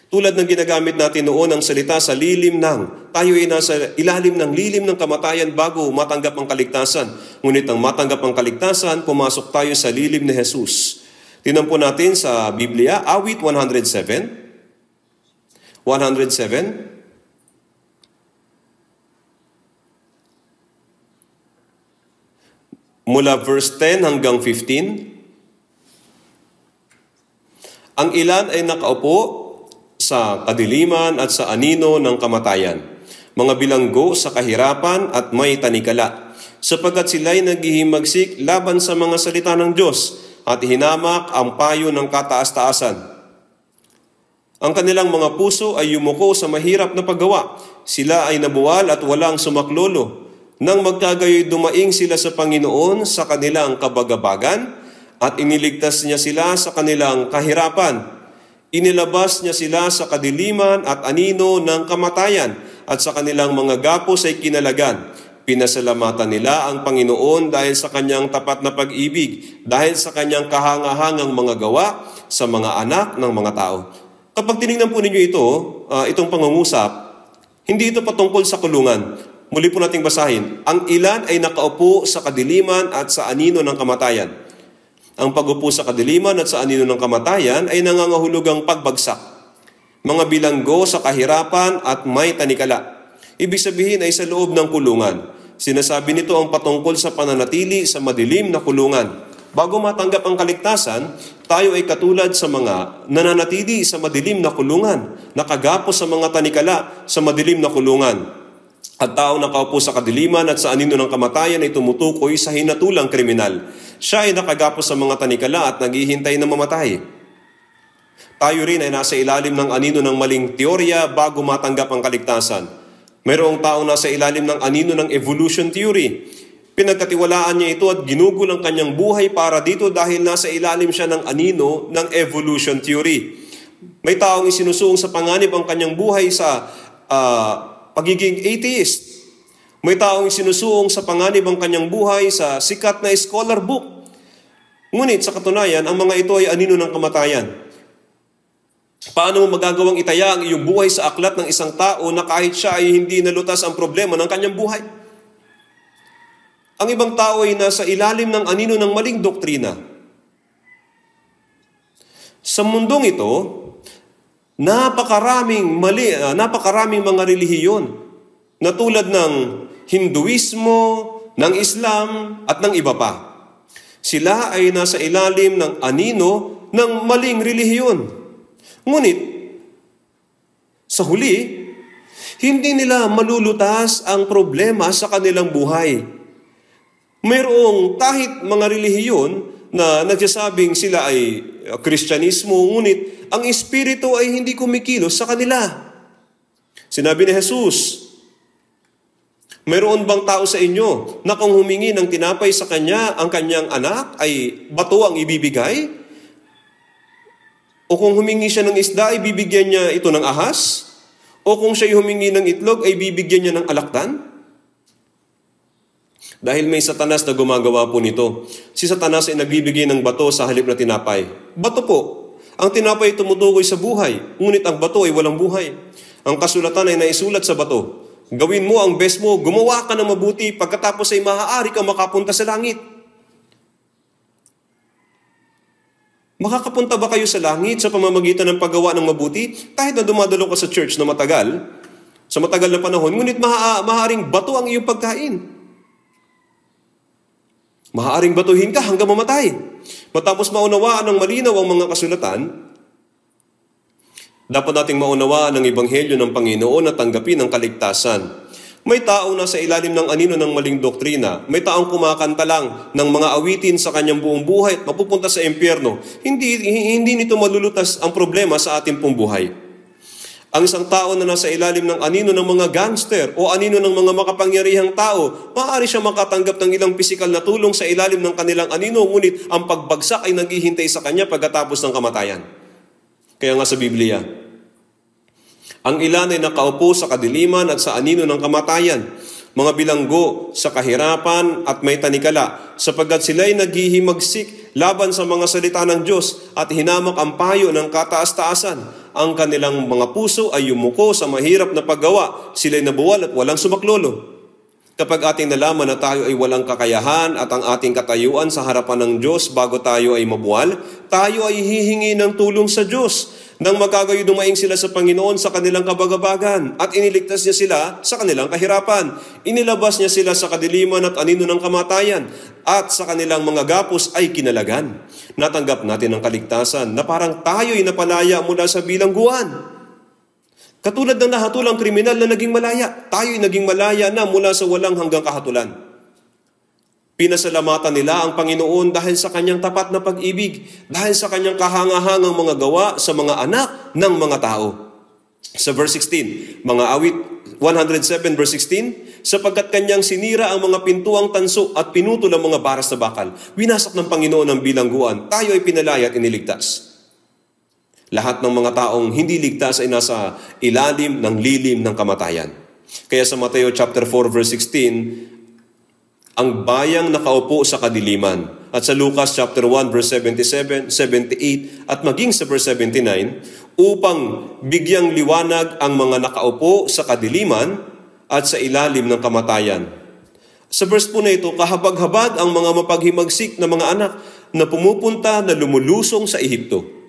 Tulad ng ginagamit natin noon ang salita sa lilim ng, tayo ay nasa ilalim ng lilim ng kamatayan bago matanggap ang kaligtasan. Ngunit ang matanggap ang kaligtasan, pumasok tayo sa lilim ni Jesus. Tingnan po natin sa Biblia, Awit 107. 107. Mula verse 10 hanggang 15. Ang ilan ay nakaupo sa kadiliman at sa anino ng kamatayan, mga bilanggo sa kahirapan at may tanikala, sapagkat sila'y naghihimagsik laban sa mga salita ng Diyos at hinamak ang payo ng kataas-taasan. Ang kanilang mga puso ay yumuko sa mahirap na paggawa. Sila ay nabuwal at walang sumaklolo. Nang magkagayoy dumaing sila sa Panginoon sa kanilang kabagabagan at iniligtas niya sila sa kanilang kahirapan. Inilabas niya sila sa kadiliman at anino ng kamatayan at sa kanilang mga gapos ay kinalagan. Pinasalamatan nila ang Panginoon dahil sa kanyang tapat na pag-ibig, dahil sa kanyang kahangahangang mga gawa sa mga anak ng mga tao. Kapag tinignan po ninyo ito, itong pangungusap, hindi ito patungkol sa kulungan. Muli po nating basahin. Ang ilan ay nakaupo sa kadiliman at sa anino ng kamatayan. Ang pag-upo sa kadiliman at sa anino ng kamatayan ay nangangahulugang pagbagsak. Mga bilanggo sa kahirapan at may tanikala. Ibig sabihin ay sa loob ng kulungan. Sinasabi nito ang patungkol sa pananatili sa madilim na kulungan. Bago matanggap ang kaligtasan, tayo ay katulad sa mga nananatili sa madilim na kulungan, nakagapos sa mga tanikala sa madilim na kulungan. At taong nakaupo sa kadiliman at sa anino ng kamatayan ay tumutukoy sa hinatulang kriminal. Siya ay nakagapos sa mga tanikala at naghihintay na mamatay. Tayo rin ay nasa ilalim ng anino ng maling teorya bago matanggap ang kaligtasan. Mayroong taong nasa ilalim ng anino ng evolution theory. Pinagkatiwalaan niya ito at ginugol ang kanyang buhay para dito dahil nasa ilalim siya ng anino ng evolution theory. May taong isinusuong sa panganib ang kanyang buhay sa pagiging atheist. May taong sinusuong sa panganib ang kanyang buhay sa sikat na scholar book. Ngunit sa katunayan, ang mga ito ay anino ng kamatayan. Paano mo magagawang itaya ang iyong buhay sa aklat ng isang tao na kahit siya ay hindi nalutas ang problema ng kanyang buhay? Ang ibang tao ay nasa ilalim ng anino ng maling doktrina. Sa mundong ito, napakaraming mga relihiyon na tulad ng Hinduismo, ng Islam at ng iba pa. Sila ay nasa ilalim ng anino ng maling relihiyon. Ngunit, sa huli, hindi nila malulutas ang problema sa kanilang buhay. Mayroong kahit mga relihiyon na nagsasabing sila ay Kristyanismo, ngunit ang espiritu ay hindi kumikilos sa kanila. Sinabi ni Jesus, mayroon bang tao sa inyo na kung humingi ng tinapay sa kanya ang kanyang anak ay bato ang ibibigay? O kung humingi siya ng isda ay bibigyan niya ito ng ahas? O kung siya humingi ng itlog ay bibigyan niya ng alakdan? Dahil may Satanas na gumagawa po nito. Si Satanas ay nagbibigay ng bato sa halip na tinapay. Bato po. Ang tinapay ay tumutukoy sa buhay, ngunit ang bato ay walang buhay. Ang kasulatan ay naisulat sa bato. Gawin mo ang best mo, gumawa ka ng mabuti, pagkatapos ay maaari kang makapunta sa langit. Makakapunta ba kayo sa langit sa pamamagitan ng paggawa ng mabuti? Kahit na dumadalo ka sa church na matagal, sa matagal na panahon, ngunit maaaring bato ang iyong pagkain. Maaaring batuhin ka hanggang mamatay. Matapos maunawaan ng malinaw ang mga kasulatan, dapat nating maunawaan ang ebanghelyo ng Panginoon at tanggapin ang kaligtasan. May tao na sa ilalim ng anino ng maling doktrina. May taong kumakanta lang ng mga awitin sa kanyang buong buhay at mapupunta sa impyerno. Hindi nito malulutas ang problema sa ating pong buhay. Ang isang tao na nasa ilalim ng anino ng mga gangster o anino ng mga makapangyarihang tao, maaari siya makatanggap ng ilang pisikal na tulong sa ilalim ng kanilang anino, ngunit ang pagbagsak ay naghihintay sa kanya pagkatapos ng kamatayan. Kaya nga sa Biblia, ang ilan ay nakaupo sa kadiliman at sa anino ng kamatayan, mga bilanggo sa kahirapan at may tanikala, sapagkat sila'y naghihimagsik laban sa mga salita ng Diyos at hinamak ang payo ng kataas-taasan. Ang kanilang mga puso ay yumuko sa mahirap na paggawa, sila'y nabuwal at walang sumaklolo. Kapag ating nalaman na tayo ay walang kakayahan at ang ating katayuan sa harapan ng Diyos bago tayo ay mabuwal, tayo ay hihingi ng tulong sa Diyos nang magkagayon dumaing sila sa Panginoon sa kanilang kabagabagan at iniligtas niya sila sa kanilang kahirapan. Inilabas niya sila sa kadiliman at anino ng kamatayan at sa kanilang mga gapos ay kinalagan. Natanggap natin ang kaligtasan na parang tayo'y napalaya mula sa bilangguan. Katulad ng nahatulang kriminal na naging malaya, tayo'y naging malaya na mula sa walang hanggang kahatulan. Pinasalamatan nila ang Panginoon dahil sa kanyang tapat na pag-ibig, dahil sa kanyang kahangahangang mga gawa sa mga anak ng mga tao. Sa verse 16, mga awit 107 verse 16, sapagkat kanyang sinira ang mga pintuang tanso at pinutol ang mga baras na bakal. Winasak ng Panginoon ang bilangguan, tayo ay pinalaya at iniligtas. Lahat ng mga taong hindi ligtas ay nasa ilalim ng lilim ng kamatayan. Kaya sa Mateo chapter 4 verse 16, ang bayang nakaupo sa kadiliman. At sa Lucas chapter 1 verse 77, 78 at maging sa verse 79, upang bigyang liwanag ang mga nakaupo sa kadiliman at sa ilalim ng kamatayan. Sa verse po na ito, kahabag-habag ang mga mapaghimagsik na mga anak na pumupunta na lumulusong sa Ehipto.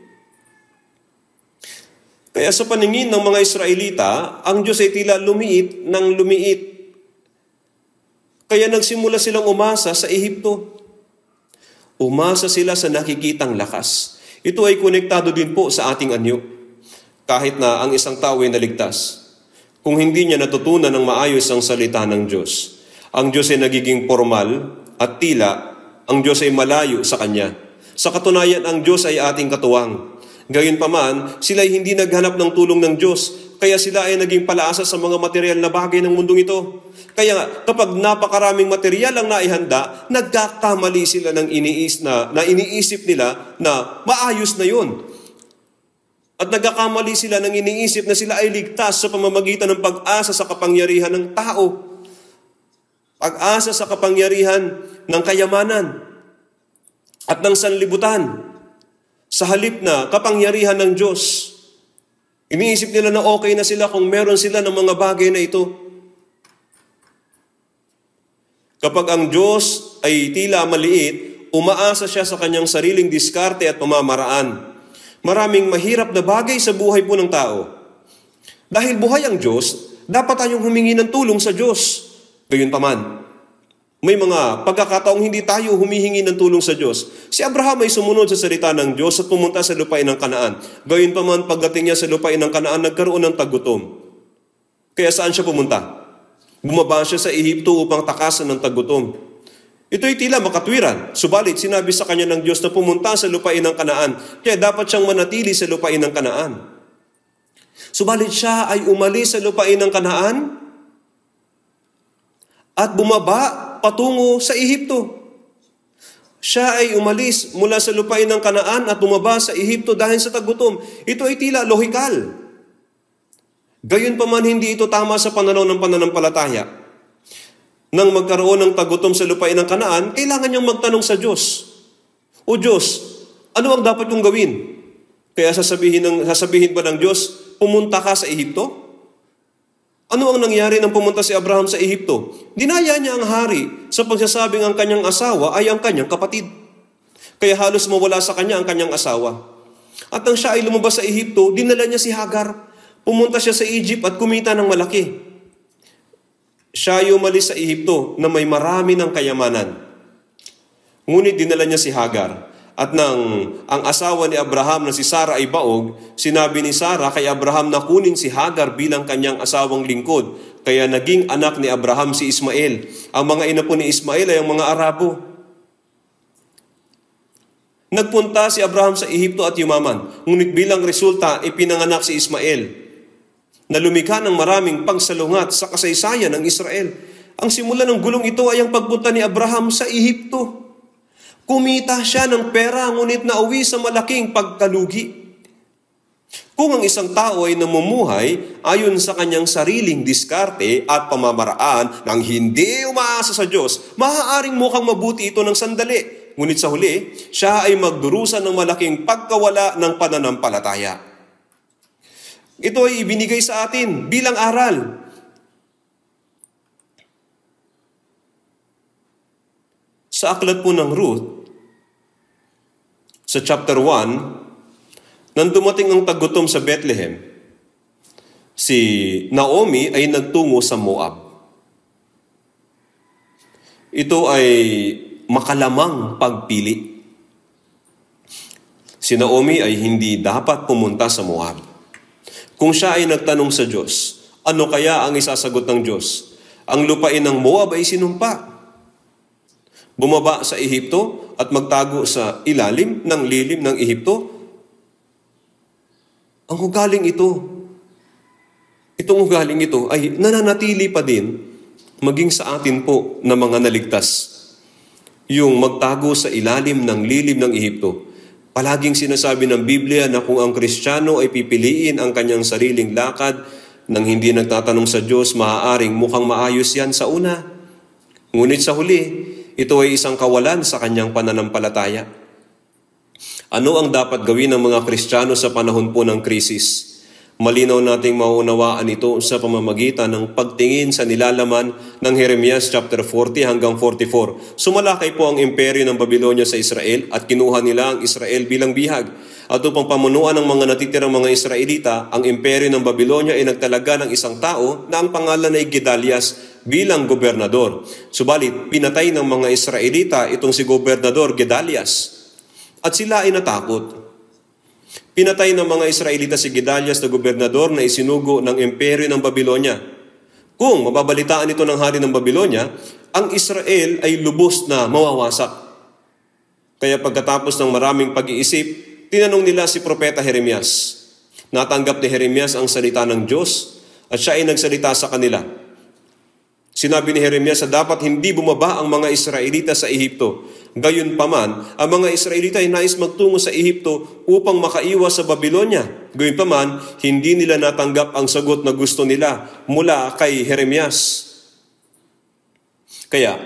Kaya sa paningin ng mga Israelita, ang Diyos ay tila lumiit ng lumiit. Kaya nagsimula silang umasa sa Ehipto. Umasa sila sa nakikitang lakas. Ito ay konektado din po sa ating anyo. Kahit na ang isang tao ay naligtas, kung hindi niya natutunan ng maayos ang salita ng Diyos, ang Diyos ay nagiging formal at tila ang Diyos ay malayo sa Kanya. Sa katunayan, ang Diyos ay ating katuwang. Gayunpaman, sila ay hindi naghanap ng tulong ng Diyos, kaya sila ay naging palaasa sa mga material na bagay ng mundong ito. Kaya kapag napakaraming material ang naihanda, nagkakamali sila ng iniisip nila na maayos na yun. At nagkakamali sila ng iniisip na sila ay ligtas sa pamamagitan ng pag-asa sa kapangyarihan ng tao. Pag-asa sa kapangyarihan ng kayamanan at ng sanlibutan. Sa halip na kapangyarihan ng Diyos. Iniisip nila na okay na sila kung meron sila ng mga bagay na ito. Kapag ang Diyos ay tila maliit, umaasa siya sa kanyang sariling diskarte at pamamaraan. Maraming mahirap na bagay sa buhay po ng tao. Dahil buhay ang Diyos, dapat tayong humingi ng tulong sa Diyos. Gayunpaman, may mga pagkakataong hindi tayo humihingi ng tulong sa Diyos. Si Abraham ay sumunod sa salita ng Diyos at pumunta sa lupain ng Kanaan. Gayunpaman, pagdating niya sa lupain ng Kanaan, nagkaroon ng tagutom. Kaya saan siya pumunta? Bumaba siya sa Ehipto upang takasan ng tagutom. Ito'y tila makatwiran. Subalit, sinabi sa kanya ng Diyos na pumunta sa lupain ng Kanaan. Kaya dapat siyang manatili sa lupain ng Kanaan. Subalit siya ay umalis sa lupain ng Kanaan at bumaba patungo sa Ehipto. Siya ay umalis mula sa lupain ng Kanaan at bumaba sa Ehipto dahil sa tagutom. Ito ay tila lohikal. Gayunpaman, hindi ito tama sa pananaw ng pananampalataya. Nang magkaroon ng tagutom sa lupain ng Kanaan, kailangan niyang magtanong sa Diyos. O Diyos, ano ang dapat kong gawin? Kaya sasabihin ba ng Diyos, pumunta ka sa Ehipto? Ano ang nangyari nang pumunta si Abraham sa Ehipto? Dinaya niya ang hari sa pagsasabing ang kanyang asawa ay ang kanyang kapatid. Kaya halos mawala sa kanya ang kanyang asawa. At nang siya ay lumabas sa Ehipto, dinala niya si Hagar. Pumunta siya sa Egypt at kumita ng malaki. Siya ay umalis sa Ehipto na may marami ng kayamanan. Ngunit dinala niya si Hagar. At nang ang asawa ni Abraham na si Sarah ay baog, sinabi ni Sarah kay Abraham na kunin si Hagar bilang kanyang asawang lingkod. Kaya naging anak ni Abraham si Ismael. Ang mga ina po ni Ismael ay ang mga Arabo. Nagpunta si Abraham sa Ehipto at yumaman. Ngunit bilang resulta, ipinanganak si Ismael na lumikha ng maraming pangsalungat sa kasaysayan ng Israel. Ang simula ng gulong ito ay ang pagpunta ni Abraham sa Ehipto. Kumita siya ng pera, ngunit nauwi sa malaking pagkalugi. Kung ang isang tao ay namumuhay ayon sa kanyang sariling diskarte at pamamaraan nang hindi umaasa sa Diyos, maaaring mukhang mabuti ito ng sandali. Ngunit sa huli, siya ay magdurusa ng malaking pagkawala ng pananampalataya. Ito ay ibinigay sa atin bilang aral. Sa aklat po ng Ruth, sa chapter 1, nang dumating ang taggutom sa Bethlehem, si Naomi ay nagtungo sa Moab. Ito ay makalamang pagpili. Si Naomi ay hindi dapat pumunta sa Moab. Kung siya ay nagtanong sa Diyos, ano kaya ang isasagot ng Diyos? Ang lupain ng Moab ay sinumpa. Bumaba sa Ehipto at magtago sa ilalim ng lilim ng Ehipto. Ang ugaling ito, itong ugaling ito ay nananatili pa din maging sa atin po na mga naligtas. Yung magtago sa ilalim ng lilim ng Ehipto. Palaging sinasabi ng Biblia na kung ang Kristiyano ay pipiliin ang kanyang sariling lakad nang hindi nagtatanong sa Diyos, maaaring mukhang maayos yan sa una. Ngunit sa huli, ito ay isang kawalan sa kanyang pananampalataya. Ano ang dapat gawin ng mga Kristiyano sa panahon po ng krisis? Malinaw nating mauunawaan ito sa pamamagitan ng pagtingin sa nilalaman ng Jeremias chapter 40 hanggang 44. Sumalakay po ang imperyo ng Babylonia sa Israel at kinuha nila ang Israel bilang bihag. At upang pamunuan ng mga natitirang mga Israelita, ang imperyo ng Babylonia ay nagtalaga ng isang tao na ang pangalan ay Gedalias bilang gobernador. Subalit, pinatay ng mga Israelita itong si Gobernador Gedalias. At sila ay natakot. Pinatay ng mga Israelita si Gedalias na gobernador na isinugo ng imperyo ng Babylonia. Kung mababalitaan ito ng hari ng Babylonia, ang Israel ay lubos na mawawasak. Kaya pagkatapos ng maraming pag-iisip, tinanong nila si Propeta Jeremias. Natanggap ni Jeremias ang salita ng Diyos at siya ay nagsalita sa kanila. Sinabi ni Jeremias na dapat hindi bumaba ang mga Israelita sa Ehipto. Gayunpaman, ang mga Israelita ay nais magtungo sa Ehipto upang makaiwas sa Babylonia. Gayunpaman, hindi nila natanggap ang sagot na gusto nila mula kay Jeremias. Kaya,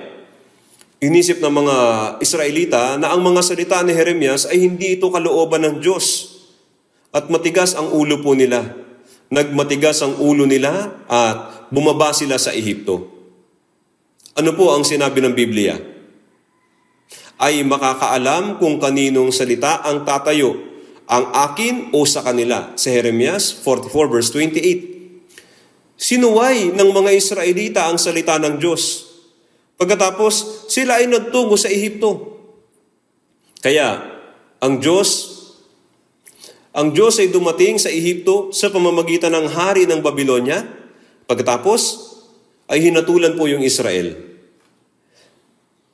inisip ng mga Israelita na ang mga salita ni Jeremias ay hindi ito kalooban ng Diyos. At matigas ang ulo po nila. Nagmatigas ang ulo nila at bumaba sila sa Ehipto. Ano po ang sinabi ng Biblia? Ay makakaalam kung kaninong salita ang tatayo, ang akin o sa kanila. Sa Jeremias 44 verse 28. Sinuway ng mga Israelita ang salita ng Diyos. Pagkatapos, sila ay nagtungo sa Ehipto. Kaya, ang Diyos ay dumating sa Ehipto sa pamamagitan ng hari ng Babylonia. Pagkatapos, ay hinatulan po yung Israel.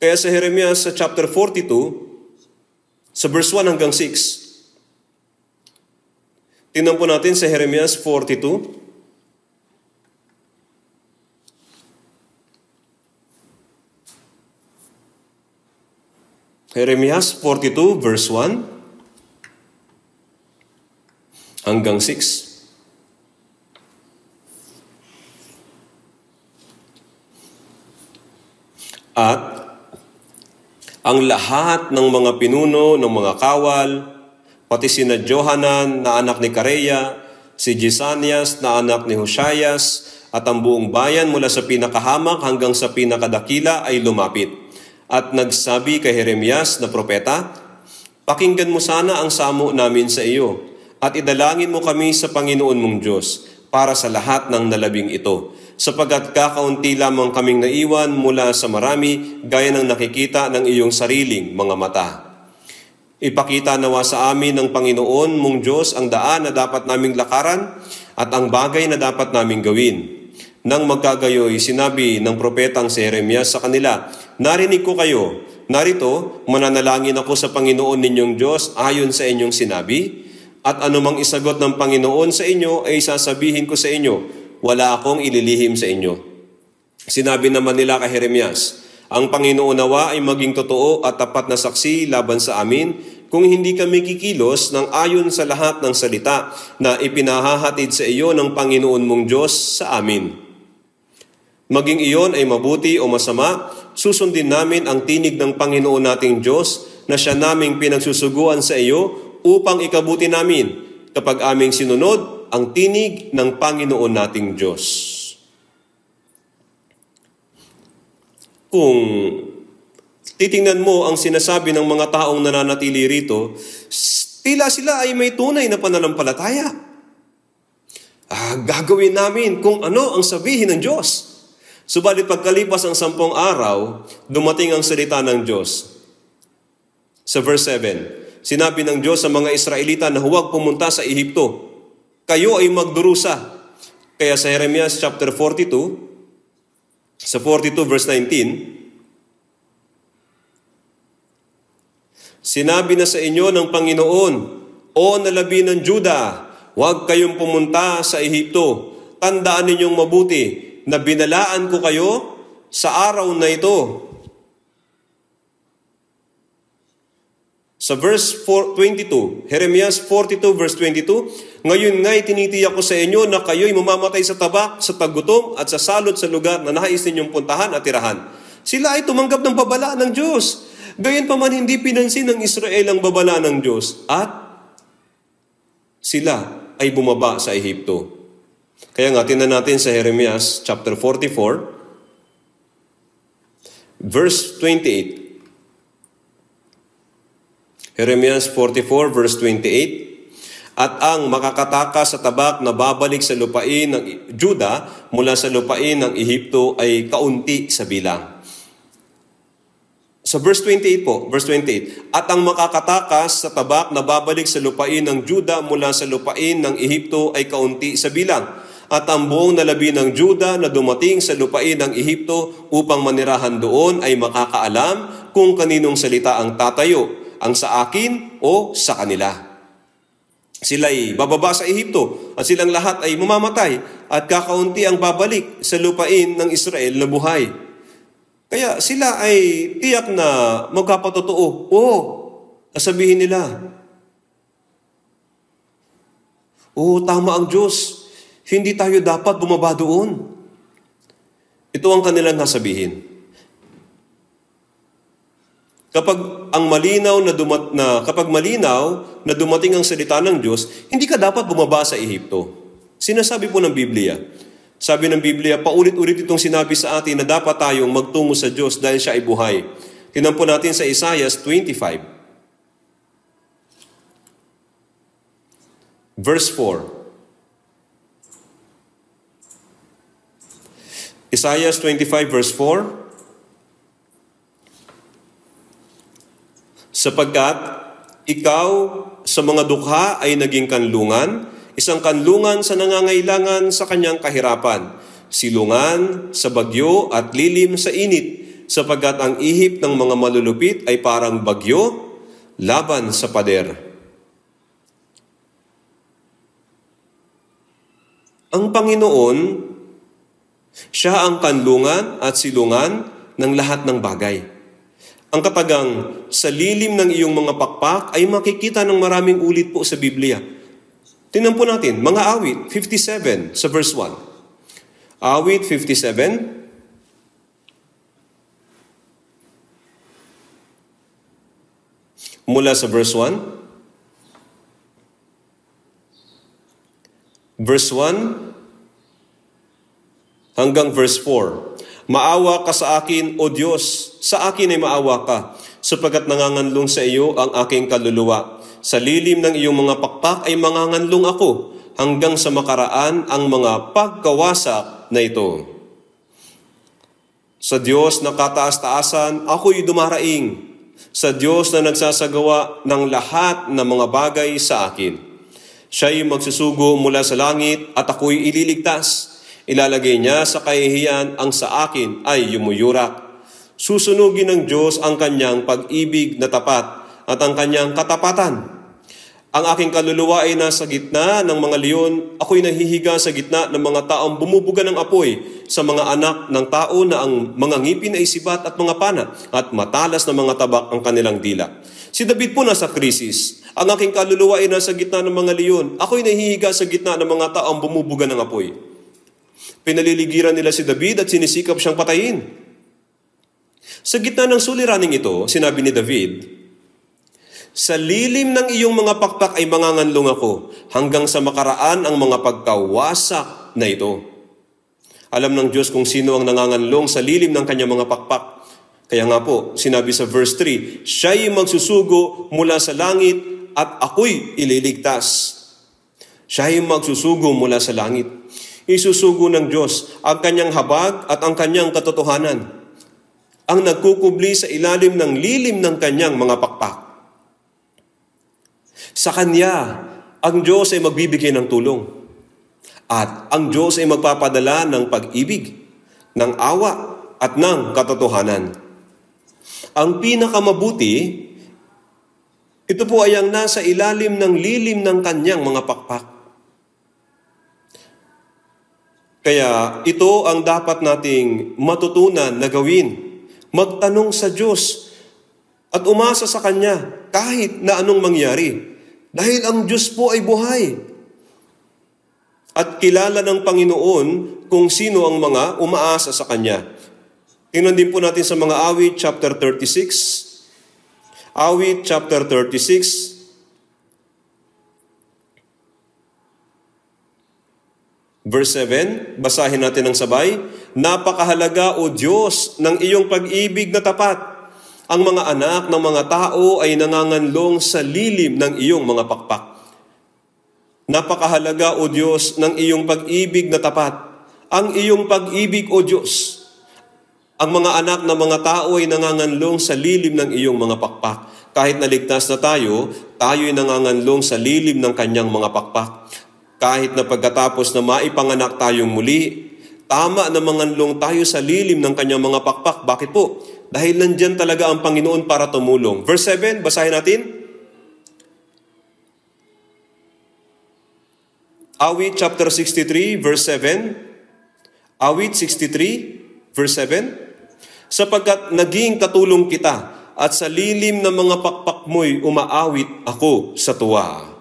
Kaya sa Jeremias sa chapter 42, sa verse 1 hanggang 6, tingnan po natin sa Jeremias 42. Jeremias 42 verse 1 hanggang 6. At ang lahat ng mga pinuno, ng mga kawal, pati sina Johanan na anak ni Kareya, si Jesanias na anak ni Hoshayas, at ang buong bayan mula sa pinakahamak hanggang sa pinakadakila ay lumapit. At nagsabi kay Jeremias na propeta, "Pakinggan mo sana ang samo namin sa iyo, at idalangin mo kami sa Panginoon mong Diyos. para sa lahat ng nalabing ito, sapagkat kakaunti lamang kaming naiwan mula sa marami, gaya ng nakikita ng iyong sariling mga mata. Ipakita nawa sa amin ng Panginoon mong Diyos ang daan na dapat naming lakaran at ang bagay na dapat naming gawin. Nang magkagayoy, sinabi ng propetang si Jeremias sa kanila, "Narinig ko kayo. Narito, mananalangin ako sa Panginoon ninyong Diyos ayon sa inyong sinabi, at anumang isagot ng Panginoon sa inyo ay sasabihin ko sa inyo, wala akong ililihim sa inyo." Sinabi naman nila kay Jeremias, "Ang Panginoon nawa ay maging totoo at tapat na saksi laban sa amin kung hindi kami kikilos ng ayon sa lahat ng salita na ipinahahatid sa iyo ng Panginoon mong Diyos sa amin. Maging iyon ay mabuti o masama, susundin namin ang tinig ng Panginoon nating Diyos na siya naming pinagsusuguan sa iyo upang ikabuti namin kapag aming sinunod ang tinig ng Panginoon nating Diyos." Kung titingnan mo ang sinasabi ng mga taong nananatili rito, tila sila ay may tunay na pananampalataya. Gagawin namin kung ano ang sabihin ng Diyos. Subalit pagkalipas ang 10 araw, dumating ang salita ng Diyos. Sa verse 7, sinabi ng Diyos sa mga Israelita na huwag pumunta sa Ehipto. Kayo ay magdurusa. Kaya sa Jeremias chapter 42, sa 42 verse 19, sinabi na sa inyo ng Panginoon, "O nalabi ng Juda, huwag kayong pumunta sa Ehipto. Tandaan ninyong mabuti na binalaan ko kayo sa araw na ito." Sa verse 22, Jeremias 42 verse 22, "Ngayon nga'y tinitiyak ko sa inyo na kayo'y mamamatay sa tabak, sa tagutom at sa salot sa lugar na nais ninyong puntahan at tirahan." Sila ay tumanggap ng babala ng Diyos. Gayunpaman hindi pinansin ng Israel ang babala ng Diyos at sila ay bumaba sa Ehipto. Kaya nga, tingnan natin sa Jeremias chapter 44, verse 28. Jeremias 44 verse 28, "At ang makakatakas sa tabak na babalik sa lupain ng Juda mula sa lupain ng Ehipto ay kaunti sa bilang." Sa verse 28 po, verse 28, "At ang makakatakas sa tabak na babalik sa lupain ng Juda mula sa lupain ng Ehipto ay kaunti sa bilang. At ang buong nalabi ng Juda na dumating sa lupain ng Ehipto upang manirahan doon ay makakaalam kung kaninong salita ang tatayo, ang sa akin o sa kanila. Sila'y bababa sa Ehipto at silang lahat ay mamamatay at kakaunti ang babalik sa lupain ng Israel na buhay." Kaya sila ay tiyak na magkapatotoo. Sabihin nila, tama ang Diyos. Hindi tayo dapat bumaba doon. Ito ang kanilang nasabihin. Kapag malinaw na dumating ang salita ng Diyos, hindi ka dapat bumaba sa Ehipto. Sinasabi po ng Biblia. Sabi ng Biblia, paulit-ulit itong sinabi sa atin na dapat tayong magtungo sa Diyos dahil siya ay buhay. Tingnan po natin sa Isaiah 25. Verse 4. Isaiah 25 verse 4. "Sapagkat ikaw sa mga dukha ay naging kanlungan, isang kanlungan sa nangangailangan sa kanyang kahirapan, silungan sa bagyo at lilim sa init, sapagkat ang ihip ng mga malulupit ay parang bagyo laban sa pader." Ang Panginoon, siya ang kanlungan at silungan ng lahat ng bagay. Ang katagang sa lilim ng iyong mga pakpak ay makikita ng maraming ulit po sa Biblia. Tingnan po natin, mga awit, 57 sa verse 1. Awit 57. Mula sa verse 1. Verse 1 hanggang verse 4. "Maawa ka sa akin, O Diyos, sa akin ay maawa ka, sapagkat nanganganlong sa iyo ang aking kaluluwa. Sa lilim ng iyong mga pakpak ay manganganlong ako. hanggang sa makaraan ang mga pagkawasak na ito. Sa Diyos na kataas-taasan, ako'y dumaraing. Sa Diyos na nagsasagawa ng lahat ng mga bagay sa akin. Siya'y magsusugo mula sa langit at ako'y ililigtas. Ilalagay niya sa kahihiyan ang sa akin ay yumuyurak. Susunugin ng Diyos ang kanyang pag-ibig na tapat at ang kanyang katapatan. Ang aking kaluluwa ay nasa gitna ng mga leon. Ako'y nahihiga sa gitna ng mga taong bumubuga ng apoy sa mga anak ng tao na ang mga ngipin ay sibat at mga pana at matalas na mga tabak ang kanilang dila. Si David po nasa krisis. Ang aking kaluluwa ay nasa gitna ng mga leon. Ako'y nahihiga sa gitna ng mga taong bumubuga ng apoy. Pinaliligiran nila si David at sinisikap siyang patayin. Sa gitna ng suliraning ito, sinabi ni David, sa lilim ng iyong mga pakpak ay manganganlong ako hanggang sa makaraan ang mga pagkawasak na ito. Alam ng Diyos kung sino ang nanganganlong sa lilim ng kanyang mga pakpak. Kaya nga po, sinabi sa verse 3, siya'y magsusugo mula sa langit at ako'y ililigtas. Siya'y magsusugo mula sa langit. Isusugo ng Diyos ang kanyang habag at ang kanyang katotohanan, ang nagkukubli sa ilalim ng lilim ng kanyang mga pakpak. Sa Kanya, ang Diyos ay magbibigay ng tulong. At ang Diyos ay magpapadala ng pag-ibig, ng awa, at ng katotohanan. Ang pinakamabuti, ito po ay ang nasa ilalim ng lilim ng Kanyang mga pakpak. Kaya ito ang dapat nating matutunan na gawin. Magtanong sa Diyos at umasa sa Kanya kahit na anong mangyari. Dahil ang Diyos po ay buhay. At kilala ng Panginoon kung sino ang mga umaasa sa Kanya. Tingnan din po natin sa mga Awit chapter 36. Awit chapter 36. Verse 7, basahin natin ng sabay. Napakahalaga, O Diyos, ng iyong pag-ibig na tapat. Ang mga anak ng mga tao ay nanganganlong sa lilim ng iyong mga pakpak. Napakahalaga, O Diyos, ng iyong pag-ibig na tapat. Ang iyong pag-ibig, O Diyos. Ang mga anak ng mga tao ay nanganganlong sa lilim ng iyong mga pakpak. Kahit naligtas na tayo ay nanganganlong sa lilim ng kanyang mga pakpak. Kahit na pagkatapos na maipanganak tayong muli, tama na manganlong tayo sa lilim ng kanyang mga pakpak. Bakit po? Dahil nandyan talaga ang Panginoon para tumulong. Verse 7, basahin natin. Awit chapter 63, verse 7. Awit 63, verse 7. Sapagkat naging katulong kita at sa lilim ng mga pakpak mo'y umaawit ako sa tuwa.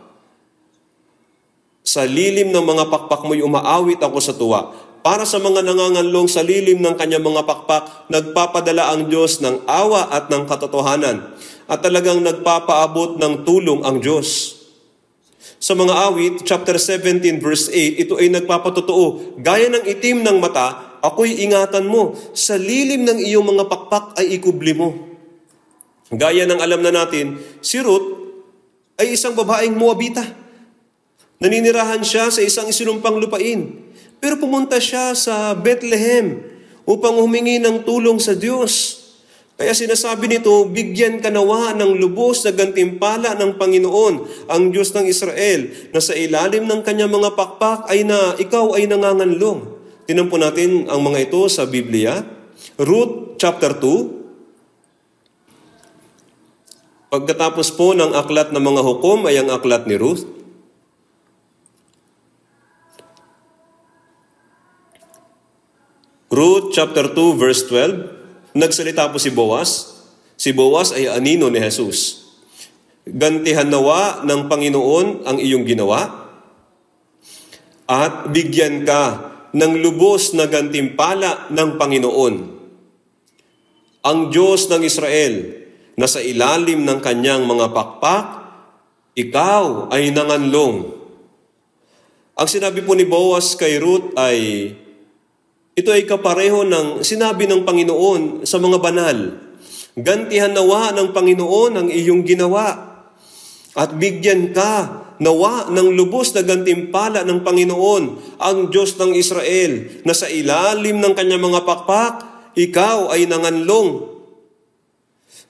Sa lilim ng mga pakpak mo'y umaawit ako sa tuwa. Para sa mga nanganganlong sa lilim ng kanyang mga pakpak, nagpapadala ang Diyos ng awa at ng katotohanan. At talagang nagpapaabot ng tulong ang Diyos. Sa mga awit, chapter 17, verse 8, ito ay nagpapatotoo. Gaya ng itim ng mata, ako'y ingatan mo. Sa lilim ng iyong mga pakpak ay ikubli mo. Gaya ng alam na natin, si Ruth ay isang babaeng Moabita. Naninirahan siya sa isang isinumpang lupain. Pero pumunta siya sa Bethlehem upang humingi ng tulong sa Diyos. Kaya sinasabi nito, bigyan ka nawa ng lubos na gantimpala ng Panginoon, ang Diyos ng Israel, na sa ilalim ng kanyang mga pakpak ay na ikaw ay nanganganlong. Tingnan po natin ang mga ito sa Biblia. Ruth chapter 2. Pagkatapos po ng aklat ng mga hukom ay ang aklat ni Ruth. Ruth chapter 2 verse 12, nagsalita po si Boaz. Si Boaz ay anino ni Jesus. Gantihan nawa ng Panginoon ang iyong ginawa at bigyan ka ng lubos na gantimpala ng Panginoon. Ang Diyos ng Israel na sa ilalim ng kanyang mga pakpak, ikaw ay nanganlong. Ang sinabi po ni Boaz kay Ruth ay ito ay kapareho ng sinabi ng Panginoon sa mga banal. Gantihan nawa ng Panginoon ang iyong ginawa at bigyan ka nawa ng lubos na gantimpala ng Panginoon, ang Diyos ng Israel, na sa ilalim ng kanyang mga pakpak, ikaw ay nanganlong.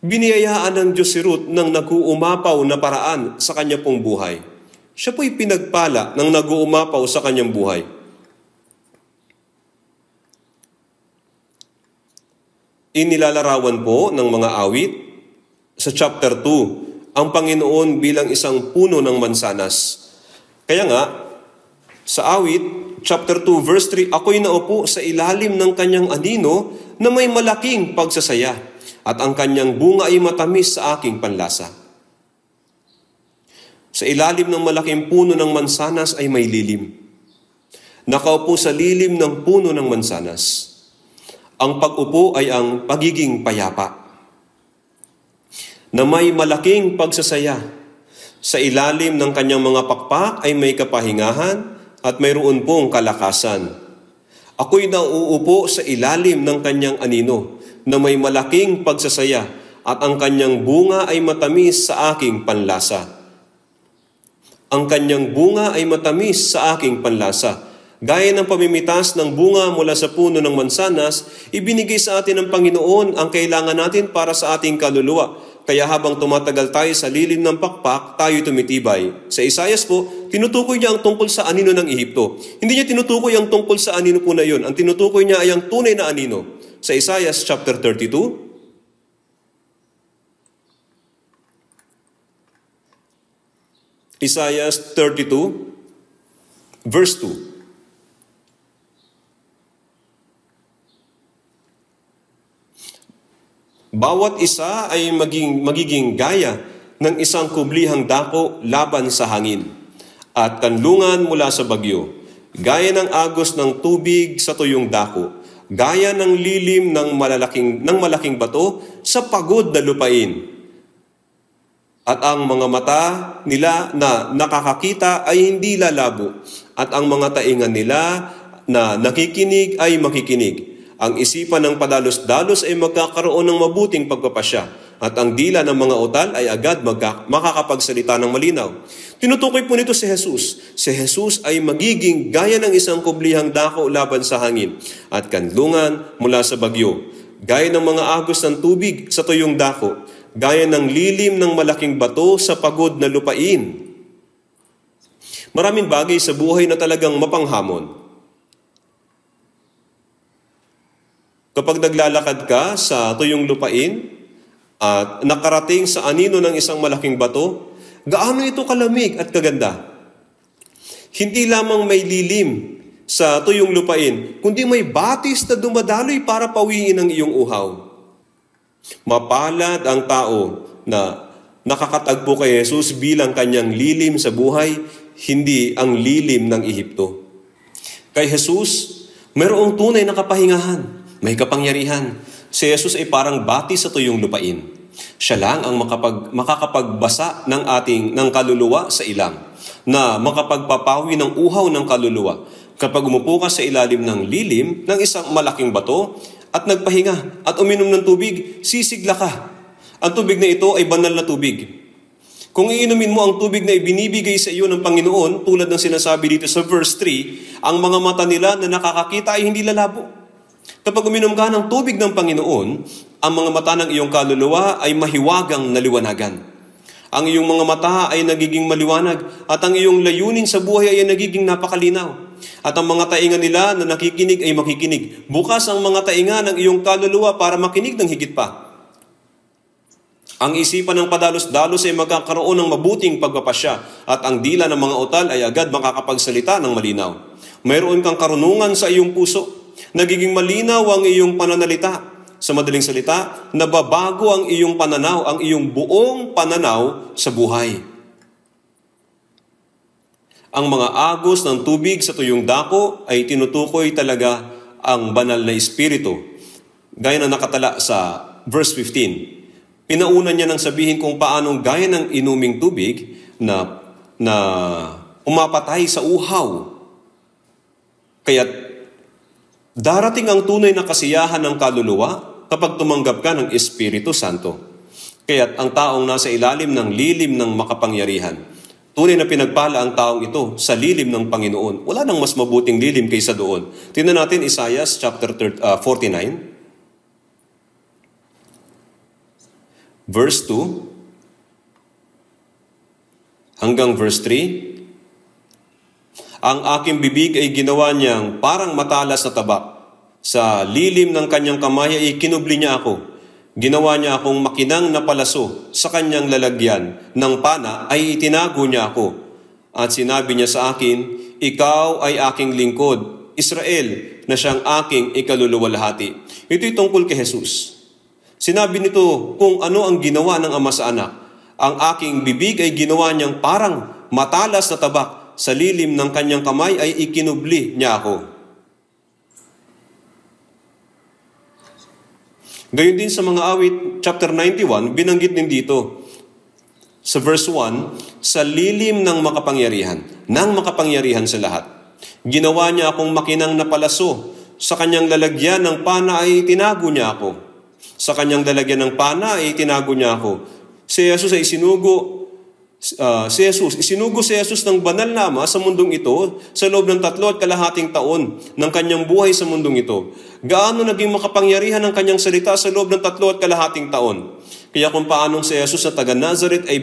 Biniyayaan ng Diyos si Ruth ng nag-uumapaw na paraan sa kanya pong buhay. Siya po'y pinagpala ng nag-uumapaw sa kanyang buhay. Inilalarawan po ng mga awit sa chapter 2 ang Panginoon bilang isang puno ng mansanas. Kaya nga, sa awit, chapter 2, verse 3, ako'y naupo sa ilalim ng kanyang anino na may malaking pagsasaya, at ang kanyang bunga ay matamis sa aking panlasa. Sa ilalim ng malaking puno ng mansanas ay may lilim. Nakaupo sa lilim ng puno ng mansanas. Ang pag-upo ay ang pagiging payapa, na may malaking pagsasaya. Sa ilalim ng kanyang mga pakpak ay may kapahingahan at mayroon pong kalakasan. Ako'y nauupo sa ilalim ng kanyang anino, na may malaking pagsasaya, at ang kanyang bunga ay matamis sa aking panlasa. Ang kanyang bunga ay matamis sa aking panlasa. Gaya ng pamimitas ng bunga mula sa puno ng mansanas, ibinigay sa atin ng Panginoon ang kailangan natin para sa ating kaluluwa. Kaya habang tumatagal tayo sa lilim ng pakpak, tayo tumitibay. Sa Isaias po, tinutukoy niya ang tungkol sa anino ng Ehipto. Hindi niya tinutukoy ang tungkol sa anino po na yun. Ang tinutukoy niya ay ang tunay na anino. Sa Isaias chapter 32, Isaiah 32, verse 2. Bawat isa ay magiging gaya ng isang kublihang dako laban sa hangin, at kanlungan mula sa bagyo, gaya ng agos ng tubig sa tuyong dako, gaya ng lilim ng malaking bato sa pagod na lupain. At ang mga mata nila na nakakakita ay hindi lalabo, at ang mga tainga nila na nakikinig ay makikinig. Ang isipan ng padalos-dalos ay magkakaroon ng mabuting pagpapasya, at ang dila ng mga utal ay agad makakapagsalita ng malinaw. Tinutukoy po nito si Jesus. Si Jesus ay magiging gaya ng isang kublihang dako laban sa hangin, at kanlungan mula sa bagyo, gaya ng mga agos ng tubig sa tuyong dako, gaya ng lilim ng malaking bato sa pagod na lupain. Maraming bagay sa buhay na talagang mapanghamon. Kapag naglalakad ka sa tuyong lupain at nakarating sa anino ng isang malaking bato, gaano ito kalamig at kaganda. Hindi lamang may lilim sa tuyong lupain, kundi may batis na dumadaloy para pawiin ang iyong uhaw. Mapalad ang tao na nakakatagpo kay Jesus bilang kanyang lilim sa buhay, hindi ang lilim ng Ehipto. Kay Jesus, mayroong tunay na kapahingahan. May kapangyarihan. Si Jesus ay parang batis sa tuyong lupain. Siya lang ang makakapagbasa ng kaluluwa sa ilang, na makapagpapawi ng uhaw ng kaluluwa. Kapag umupo ka sa ilalim ng lilim ng isang malaking bato at nagpahinga at uminom ng tubig, sisigla ka. Ang tubig na ito ay banal na tubig. Kung iinumin mo ang tubig na ibinibigay sa iyo ng Panginoon, tulad ng sinasabi dito sa verse 3, ang mga mata nila na nakakakita ay hindi lalabo. Kapag uminom ka ng tubig ng Panginoon, ang mga mata ng iyong kaluluwa ay mahiwagang naliwanagan. Ang iyong mga mata ay nagiging maliwanag, at ang iyong layunin sa buhay ay nagiging napakalinaw. At ang mga tainga nila na nakikinig ay makikinig. Bukas ang mga tainga ng iyong kaluluwa para makinig ng higit pa. Ang isipan ng padalos-dalos ay magkakaroon ng mabuting pagpapasya, at ang dila ng mga utal ay agad makakapagsalita ng malinaw. Mayroon kang karunungan sa iyong puso. Nagiging malinaw ang iyong pananalita. Sa madaling salita, nababago ang iyong pananaw, ang iyong buong pananaw sa buhay. Ang mga agos ng tubig sa tuyong dako ay tinutukoy talaga ang banal na espiritu. Gaya na nakatala sa verse 15. Pinauna niya nang sabihin kung paanong gaya ng inuming tubig na umapatay sa uhaw. Kaya't darating ang tunay na kasiyahan ng kaluluwa kapag tumanggap ka ng Espiritu Santo. Kaya't ang taong nasa ilalim ng lilim ng makapangyarihan, Tunay na pinagpala ang taong ito sa lilim ng Panginoon. Wala nang mas mabuting lilim kaysa doon. Tingnan natin Isaiah chapter 49, verse 2 hanggang verse 3. Ang aking bibig ay ginawa niyang parang matalas na tabak. Sa lilim ng kanyang kamay ay kinubli niya ako. Ginawa niya akong makinang na palaso. Sa kanyang lalagyan ng pana ay itinago niya ako. At sinabi niya sa akin, ikaw ay aking lingkod, Israel, na siyang aking ikaluluwalhati. Ito'y tungkol kay Jesus. Sinabi nito kung ano ang ginawa ng Ama sa Anak. Ang aking bibig ay ginawa niyang parang matalas na tabak. Sa lilim ng kanyang kamay ay ikinubli niya ako. Gayon din sa mga awit, chapter 91, binanggit din dito. Sa verse 1, sa lilim ng makapangyarihan sa lahat. Ginawa niya akong makinang na palaso. Sa kanyang lalagyan ng pana ay itinago niya ako. Sa kanyang lalagyan ng pana ay itinago niya ako. Isinugo si Jesus ng banal na Ama sa mundong ito sa loob ng 3.5 taon ng kanyang buhay sa mundong ito. Gaano naging makapangyarihan ang kanyang salita sa loob ng 3.5 taon. Kaya kung paanong si Jesus na taga Nazareth ay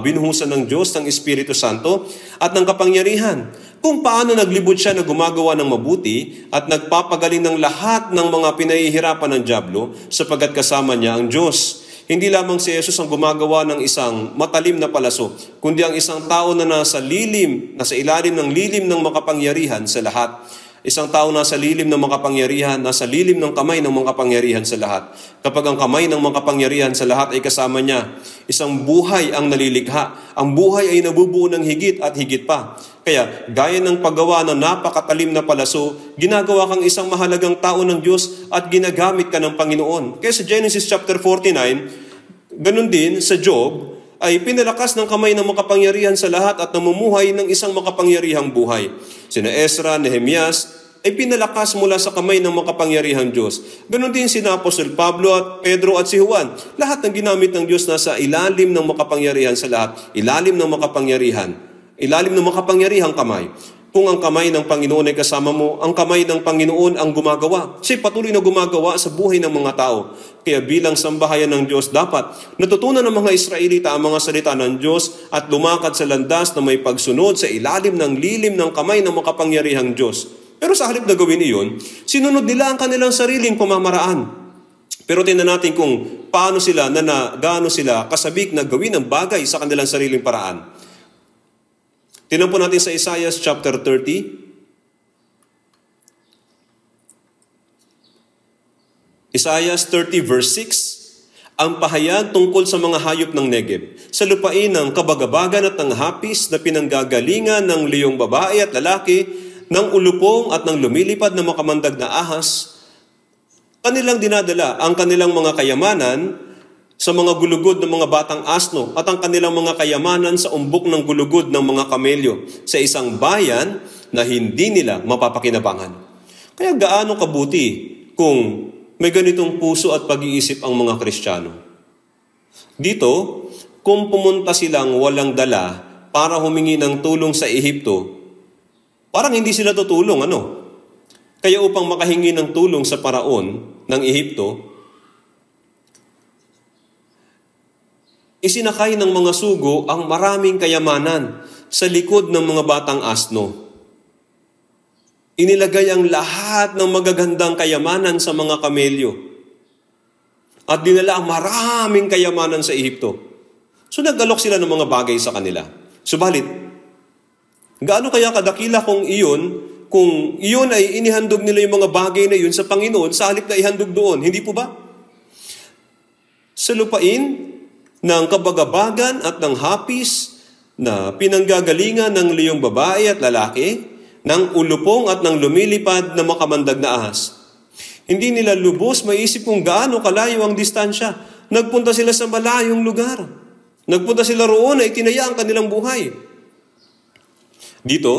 binuhusan ng Diyos ng Espiritu Santo at ng kapangyarihan. Kung paano naglibot siya na gumagawa ng mabuti at nagpapagaling ng lahat ng mga pinahihirapan ng dyablo sapagkat kasama niya ang Diyos. Hindi lamang si Jesus ang gumagawa ng isang matalim na palaso, kundi ang isang tao na nasa ilalim ng lilim ng makapangyarihan sa lahat. Isang tao nasa lilim ng makapangyarihan, nasa lilim ng kamay ng makapangyarihan sa lahat. Kapag ang kamay ng makapangyarihan sa lahat ay kasama niya, isang buhay ang nalilikha. Ang buhay ay nabubuo ng higit at higit pa. Kaya, gaya ng paggawa ng napakatalim na palaso, ginagawa kang isang mahalagang tao ng Diyos at ginagamit ka ng Panginoon. Kaya sa Genesis chapter 49, ganun din sa Job, ay pinalakas ng kamay ng makapangyarihan sa lahat at namumuhay ng isang makapangyarihang buhay. Sina Ezra, Nehemias, ay pinalakas mula sa kamay ng makapangyarihang Diyos. Ganon din sina Apostol Pablo at Pedro at si Juan. Lahat ng ginamit ng Diyos nasa ilalim ng makapangyarihan sa lahat. Ilalim ng makapangyarihang kamay. Kung ang kamay ng Panginoon ay kasama mo, ang kamay ng Panginoon ang gumagawa. Siya'y patuloy na gumagawa sa buhay ng mga tao. Kaya bilang sambahayan ng Diyos, dapat natutunan ng mga Israelita ang mga salita ng Diyos at lumakad sa landas na may pagsunod sa ilalim ng lilim ng kamay ng makapangyarihang Diyos. Pero sa halip na gawin iyon, sinunod nila ang kanilang sariling pamamaraan. Pero tingnan natin kung paano sila, gaano sila kasabik na gawin ang bagay sa kanilang sariling paraan. Tingnan po natin sa Isaiah chapter 30. Isaiah 30 verse 6. Ang pahayag tungkol sa mga hayop ng Negeb, sa lupain ng kabagabagan at ng hapis na pinanggagalingan ng liyong babae at lalaki, ng ulupong at ng lumilipad na makamandag na ahas, kanilang dinadala ang kanilang mga kayamanan sa mga gulugod ng mga batang asno at ang kanilang mga kayamanan sa umbok ng gulugod ng mga kamelyo sa isang bayan na hindi nila mapapakinabangan. Kaya gaano kabuti kung may ganitong puso at pag-iisip ang mga Kristiyano. Dito, kung pumunta silang walang dala para humingi ng tulong sa Ehipto, parang hindi sila tutulong, Kaya upang makahingi ng tulong sa paraon ng Ehipto, isinakay ng mga sugo ang maraming kayamanan sa likod ng mga batang asno. Inilagay ang lahat ng magagandang kayamanan sa mga kamelyo. At dinala ang maraming kayamanan sa Ehipto. So nag-alok sila ng mga bagay sa kanila. Subalit, gaano kaya kadakila kung iyon ay inihandog nila yung mga bagay na yun sa Panginoon sa halip na ihandog doon? Hindi po ba? Sa lupain ng kabagabagan at ng hapis na pinanggagalingan ng liyong babae at lalaki, ng ulupong at ng lumilipad na makamandag na ahas. Hindi nila lubos maisip kung gaano kalayo ang distansya. Nagpunta sila sa malayong lugar. Nagpunta sila roon na itinaya ang kanilang buhay. Dito,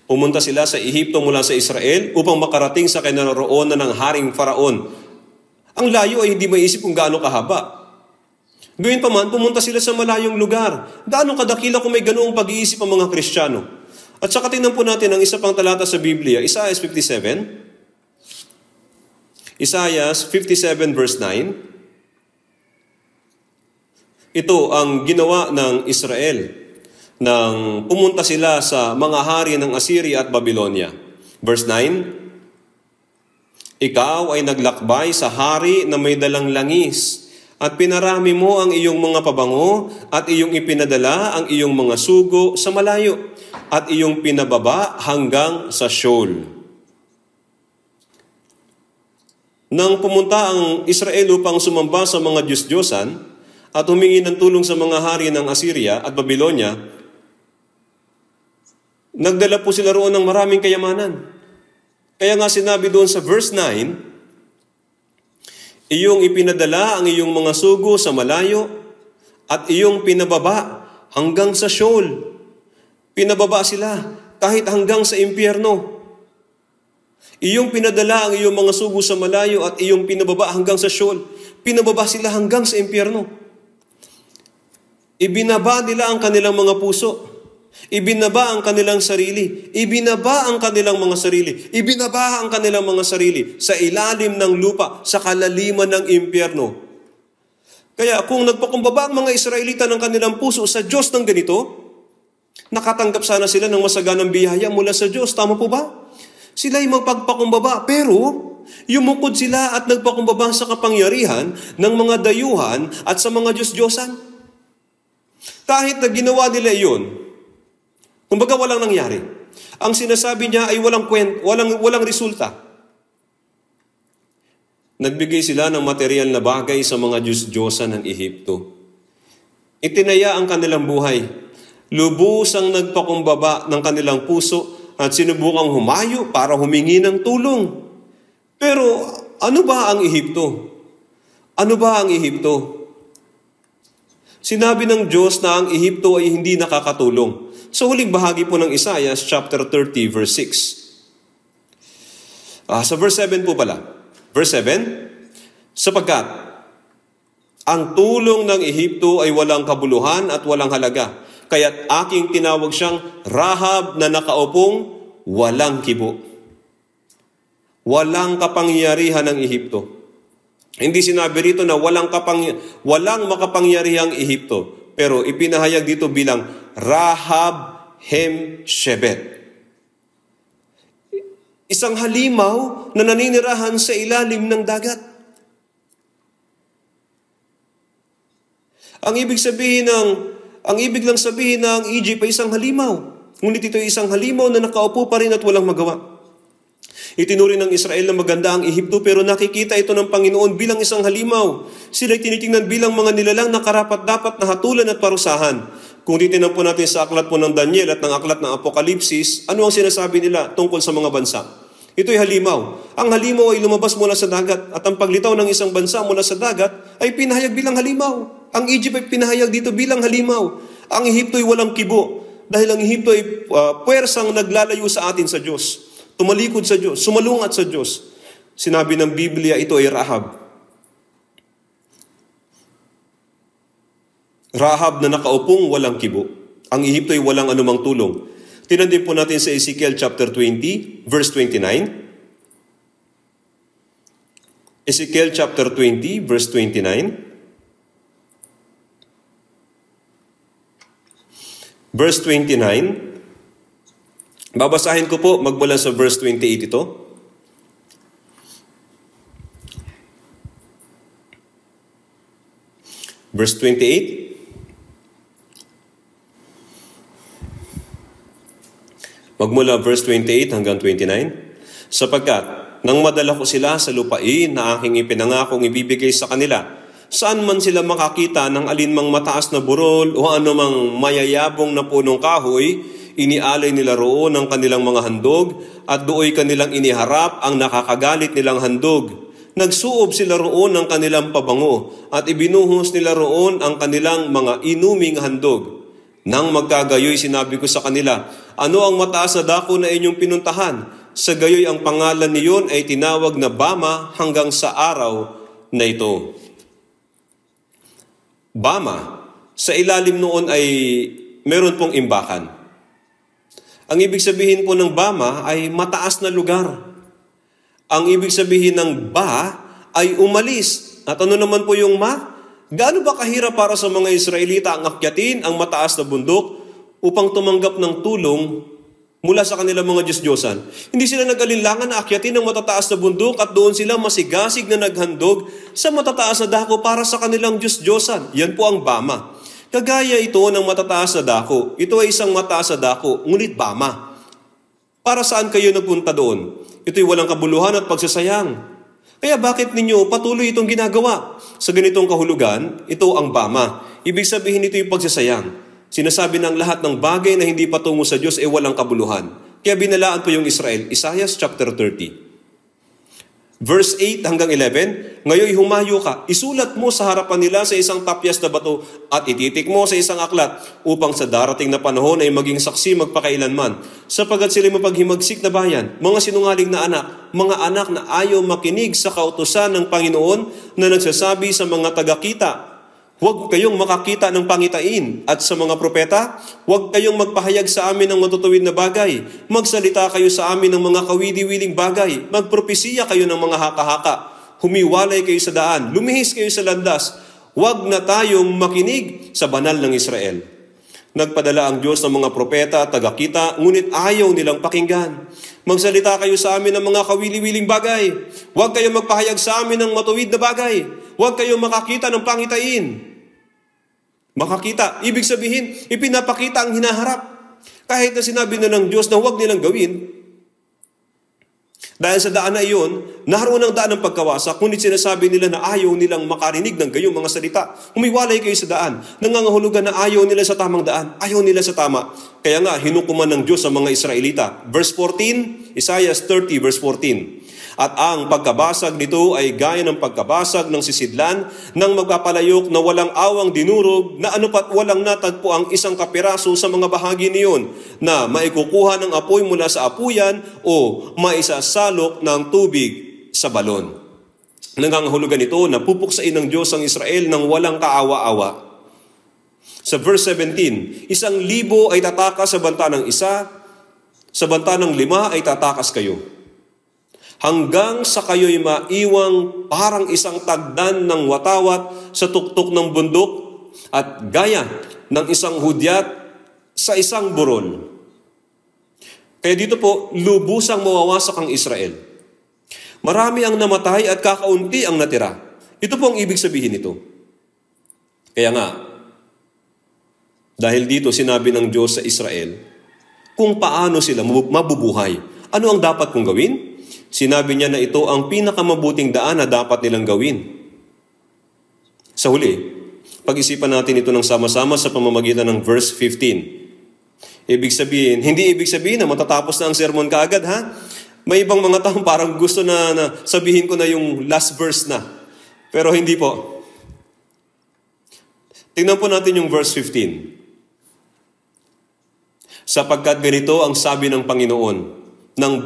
pumunta sila sa Ehipto mula sa Israel upang makarating sa kinaroroonan ng Haring Faraon. Ang layo ay hindi maisip kung gaano kahaba. Gayun pa man, pumunta sila sa malayong lugar. Gaano kadakila kung may ganoong pag-iisip ang mga Kristiyano? At saka tingnan po natin ang isa pang talata sa Biblia, Isaiah 57. Isaiah 57 verse 9. Ito ang ginawa ng Israel nang pumunta sila sa mga hari ng Assyria at Babylonia. Verse 9, ikaw ay naglakbay sa hari na may dalang langis at pinarami mo ang iyong mga pabango at iyong ipinadala ang iyong mga sugo sa malayo at iyong pinababa hanggang sa Sheol. Nang pumunta ang Israel upang sumamba sa mga Diyos-Diyosan at humingi ng tulong sa mga hari ng Assyria at Babylonia, nagdala po sila roon ng maraming kayamanan. Kaya nga sinabi doon sa verse 9, iyong ipinadala ang iyong mga sugo sa malayo at iyong pinababa hanggang sa Sheol. Pinababa sila kahit hanggang sa impyerno. Iyong pinadala ang iyong mga sugo sa malayo at iyong pinababa hanggang sa Sheol. Pinababa sila hanggang sa impyerno. Ibinaba nila ang kanilang mga puso. Ibinaba ang kanilang sarili. Ibinaba ang kanilang mga sarili. Ibinaba ang kanilang mga sarili sa ilalim ng lupa, sa kalaliman ng impyerno. Kaya kung nagpakumbaba ang mga Israelita ng kanilang puso sa Diyos ng ganito, nakatanggap sana sila ng masaganang biyaya mula sa Diyos. Tama po ba? Sila ay magpagpakumbaba, pero yumukod sila at nagpakumbaba sa kapangyarihan ng mga dayuhan at sa mga Diyos-Diyosan. Kahit na ginawa nila iyon, kumbaga walang nangyari. Ang sinasabi niya ay walang resulta. Nagbigay sila ng material na bagay sa mga Diyos-Diyosan ng Ehipto. Itinaya ang kanilang buhay. Lubusang nagpakumbaba ng kanilang puso at sinubukang humayo para humingi ng tulong. Pero ano ba ang Ehipto? Ano ba ang Ehipto? Sinabi ng Diyos na ang Ehipto ay hindi nakakatulong. Sa huling bahagi po ng Isaiah chapter 30 verse 6. Sa verse 7 po pala. Verse 7, sapagkat ang tulong ng Ehipto ay walang kabuluhan at walang halaga, kaya't aking tinawag siyang Rahab na nakaupong walang kibo. Walang kapangyarihan ng Ehipto. Hindi sinabi rito na walang makapangyarihang Ehipto, pero ipinahayag dito bilang Rahab Hem-Shebet. Isang halimaw na naninirahan sa ilalim ng dagat. Ang ibig lang sabihin na ang Egypt ay isang halimaw. Ngunit ito ay isang halimaw na nakaupo pa rin at walang magawa. Itinuri ng Israel na maganda ang Ehipto, pero nakikita ito ng Panginoon bilang isang halimaw. Sila'y tinitingnan bilang mga nilalang na karapat-dapat na hatulan at parusahan. Kung titingnan po natin sa aklat po ng Daniel at ng aklat ng Apokalipsis, ano ang sinasabi nila tungkol sa mga bansa? Ito'y halimaw. Ang halimaw ay lumabas mula sa dagat, at ang paglitaw ng isang bansa mula sa dagat ay pinahayag bilang halimaw. Ang Egypt ay pinahayag dito bilang halimaw. Ang Ehipto ay walang kibo, dahil ang Ehipto ay puwersang naglalayo sa atin sa Diyos. Tumalikod sa Diyos, sumalungat sa Diyos. Sinabi ng Biblia, ito ay Rahab. Rahab na nakaupong walang kibo. Ang Ehipto ay walang anumang tulong. Tingnan din po natin sa Ezekiel chapter 20, verse 29. Ezekiel chapter 20, verse 29. Verse 29. Babasahin ko po magmula sa verse 28 ito. Verse 28. Magmula verse 28 hanggang 29. Sapagkat nang madala ko sila sa lupain na aking ipinangakong ibibigay sa kanila, saan man sila makakita ng alinmang mataas na burol o anumang mayayabong na punong kahoy, inialay nila roon ang kanilang mga handog at dooy kanilang iniharap ang nakakagalit nilang handog. Nagsuob sila roon ng kanilang pabango at ibinuhos nila roon ang kanilang mga inuming handog. Nang magkagayoy, sinabi ko sa kanila, ano ang mataas na dako na inyong pinuntahan? Sa gayoy ang pangalan niyon ay tinawag na Bama hanggang sa araw na ito. Bama. Sa ilalim noon ay meron pong imbakan. Ang ibig sabihin po ng Bama ay mataas na lugar. Ang ibig sabihin ng Ba ay umalis. At ano naman po yung Ma? Gaano ba kahirap para sa mga Israelita ang akyatin ang mataas na bundok upang tumanggap ng tulong mula sa kanilang mga Diyos-Diyosan? Hindi sila nag-alinlangan na akyatin ang matataas na bundok at doon sila masigasig na naghandog sa matataas na dako para sa kanilang Diyos-Diyosan. Yan po ang Bama. Kagaya ito ng matataas na dako. Ito ay isang mataas na dako, ngunit Bama. Para saan kayo nagpunta doon? Ito'y walang kabuluhan at pagsasayang. Kaya bakit ninyo patuloy itong ginagawa? Sa ganitong kahulugan, ito ang Bama. Ibig sabihin ito yung pagsasayang. Sinasabi ng lahat ng bagay na hindi patungo sa Diyos ay walang kabuluhan. Kaya binalaan po yung Israel. Isaiah chapter 30. Verse 8 hanggang 11, ngayon humayo ka, isulat mo sa harapan nila sa isang tapyas na bato at ititik mo sa isang aklat upang sa darating na panahon ay maging saksi magpakailanman. Sapagat sila mapaghimagsik na bayan, mga sinungaling na mga anak na ayaw makinig sa kautusan ng Panginoon na nagsasabi sa mga tagakita, huwag kayong makakita ng pangitain at sa mga propeta, huwag kayong magpahayag sa amin ng matutuwid na bagay. Magsalita kayo sa amin ng mga kawili-wiling bagay. Magpropesiya kayo ng mga haka-haka. Humiwalay kayo sa daan. Lumihis kayo sa landas. Huwag na tayong makinig sa banal ng Israel. Nagpadala ang Diyos ng mga propeta at tagakita, ngunit ayaw nilang pakinggan. Magsalita kayo sa amin ng mga kawili-wiling bagay. Huwag kayong magpahayag sa amin ng matuwid na bagay. Huwag kayong makakita ng pangitain. Makakita, ibig sabihin, ipinapakita ang hinaharap. Kahit na sinabi na ng Diyos na huwag nilang gawin, dahil sa daan na iyon, naroon ang daan ng pagkawasak, ngunit sinasabi nila na ayaw nilang makarinig ng gayong mga salita. Humiwalay kayo sa daan. Nangangahulugan na ayaw nila sa tamang daan. Ayaw nila sa tama. Kaya nga, hinukuman ng Diyos sa mga Israelita. Verse 14, Isaiah 30, verse 14. At ang pagkabasag nito ay gaya ng pagkabasag ng sisidlan ng magpapalayok na walang awang dinurog na anupat walang natagpo ang isang kapiraso sa mga bahagi niyon na maikukuha ng apoy mula sa apuyan o maisasalok ng tubig sa balon. Nangangahulugan ito na pupuksain ng Diyos ang Israel ng walang kaawa-awa. Sa verse 17, 1,000 ay tatakas sa banta ng isa, sa banta ng 5 ay tatakas kayo. Hanggang sa kayo'y maiwang parang isang tagdan ng watawat sa tuktok ng bundok at gaya ng isang hudyat sa isang burol. Kaya dito po, lubusang mawawasak ang Israel. Marami ang namatay at kakaunti ang natira. Ito po ang ibig sabihin nito. Kaya nga, dahil dito sinabi ng Diyos sa Israel, kung paano sila mabubuhay. Ano ang dapat kong gawin? Sinabi niya na ito ang pinakamabuting daan na dapat nilang gawin. Sa huli, pag-isipan natin ito ng sama-sama sa pamamagitan ng verse 15. Hindi ibig sabihin na matatapos na ang sermon kaagad, ha? May ibang mga taong parang gusto na sabihin ko na yung last verse na. Pero hindi po. Tingnan po natin yung verse 15. Sapagkat ganito ang sabi ng Panginoon, ng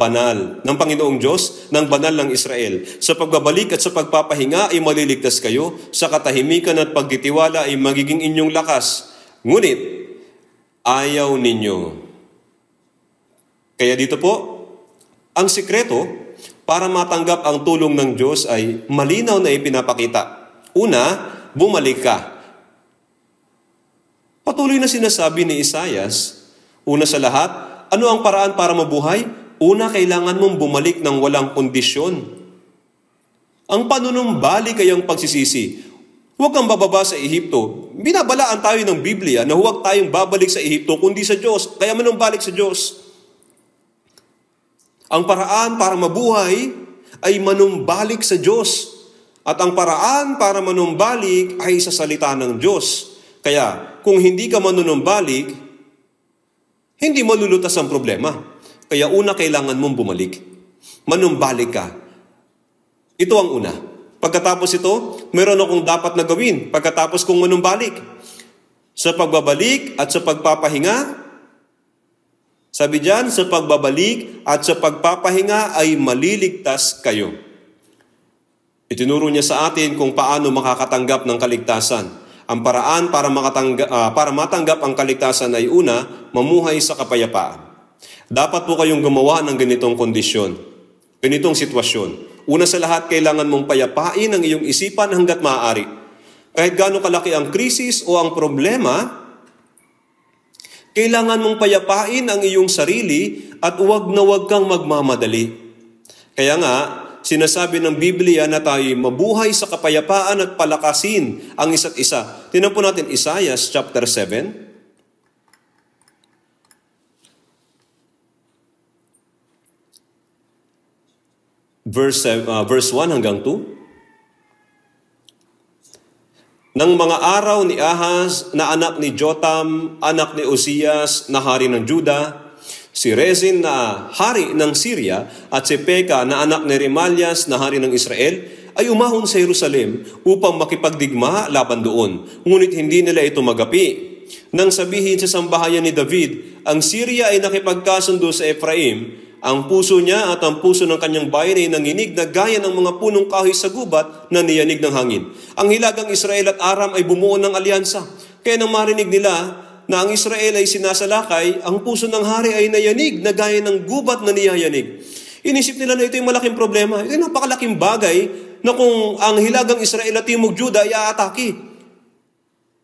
Panginoong Diyos, ng banal ng Israel. Sa pagbabalik at sa pagpapahinga ay maliligtas kayo, sa katahimikan at pagtitiwala ay magiging inyong lakas. Ngunit, ayaw ninyo. Kaya dito po, ang sikreto para matanggap ang tulong ng Diyos ay malinaw na ipinapakita. Una, bumalik ka. Patuloy na sinasabi ni Isaias, una sa lahat, ano ang paraan para mabuhay? Una, kailangan mong bumalik ng walang kondisyon. Ang panunumbalik ay ang pagsisisi. Huwag kang bababa sa Ehipto. Binabalaan tayo ng Biblia na huwag tayong babalik sa Ehipto kundi sa Diyos. Kaya manumbalik sa Diyos. Ang paraan para mabuhay ay manumbalik sa Diyos. At ang paraan para manumbalik ay sa salita ng Diyos. Kaya kung hindi ka manunumbalik, hindi malulutas ang problema. Kaya una, kailangan mong bumalik. Manumbalik ka. Ito ang una. Pagkatapos ito, meron akong dapat na gawin pagkatapos kong manumbalik. Sa pagbabalik at sa pagpapahinga, sabi diyan, sa pagbabalik at sa pagpapahinga ay maliligtas kayo. Itinuro niya sa atin kung paano makakatanggap ng kaligtasan. Ang paraan para matanggap ang kaligtasan ay una, mamuhay sa kapayapaan. Dapat po kayong gumawa ng ganitong kondisyon, ganitong sitwasyon. Una sa lahat, kailangan mong payapain ang iyong isipan hanggat maaari. Kahit gaano kalaki ang krisis o ang problema, kailangan mong payapain ang iyong sarili at huwag na huwag kang magmamadali. Kaya nga, sinasabi ng Biblia na tayo mabuhay sa kapayapaan at palakasin ang isa't isa. Tingnan po natin Isaiah chapter 7. Verse 1 hanggang 2. Nang mga araw ni Ahaz na anak ni Jotam, anak ni Uzzias na hari ng Juda, si Rezin na hari ng Syria at si Peka na anak ni Remalias na hari ng Israel ay umahon sa Jerusalem upang makipagdigma laban doon. Ngunit hindi nila ito magapi. Nang sabihin sa sambahayan ni David, ang Syria ay nakipagkasundo sa Ephraim, ang puso niya at ang puso ng kanyang bayan ay nanginig na gaya ng mga punong kahoy sa gubat na niyanig ng hangin. Ang hilagang Israel at Aram ay bumuo ng alyansa. Kaya nang marinig nila na ang Israel ay sinasalakay, ang puso ng hari ay nayanig na gaya ng gubat na niyayanig. Inisip nila na ito yung malaking problema. Ito yung napakalaking bagay na kung ang hilagang Israel at Timog Juda ay aatake.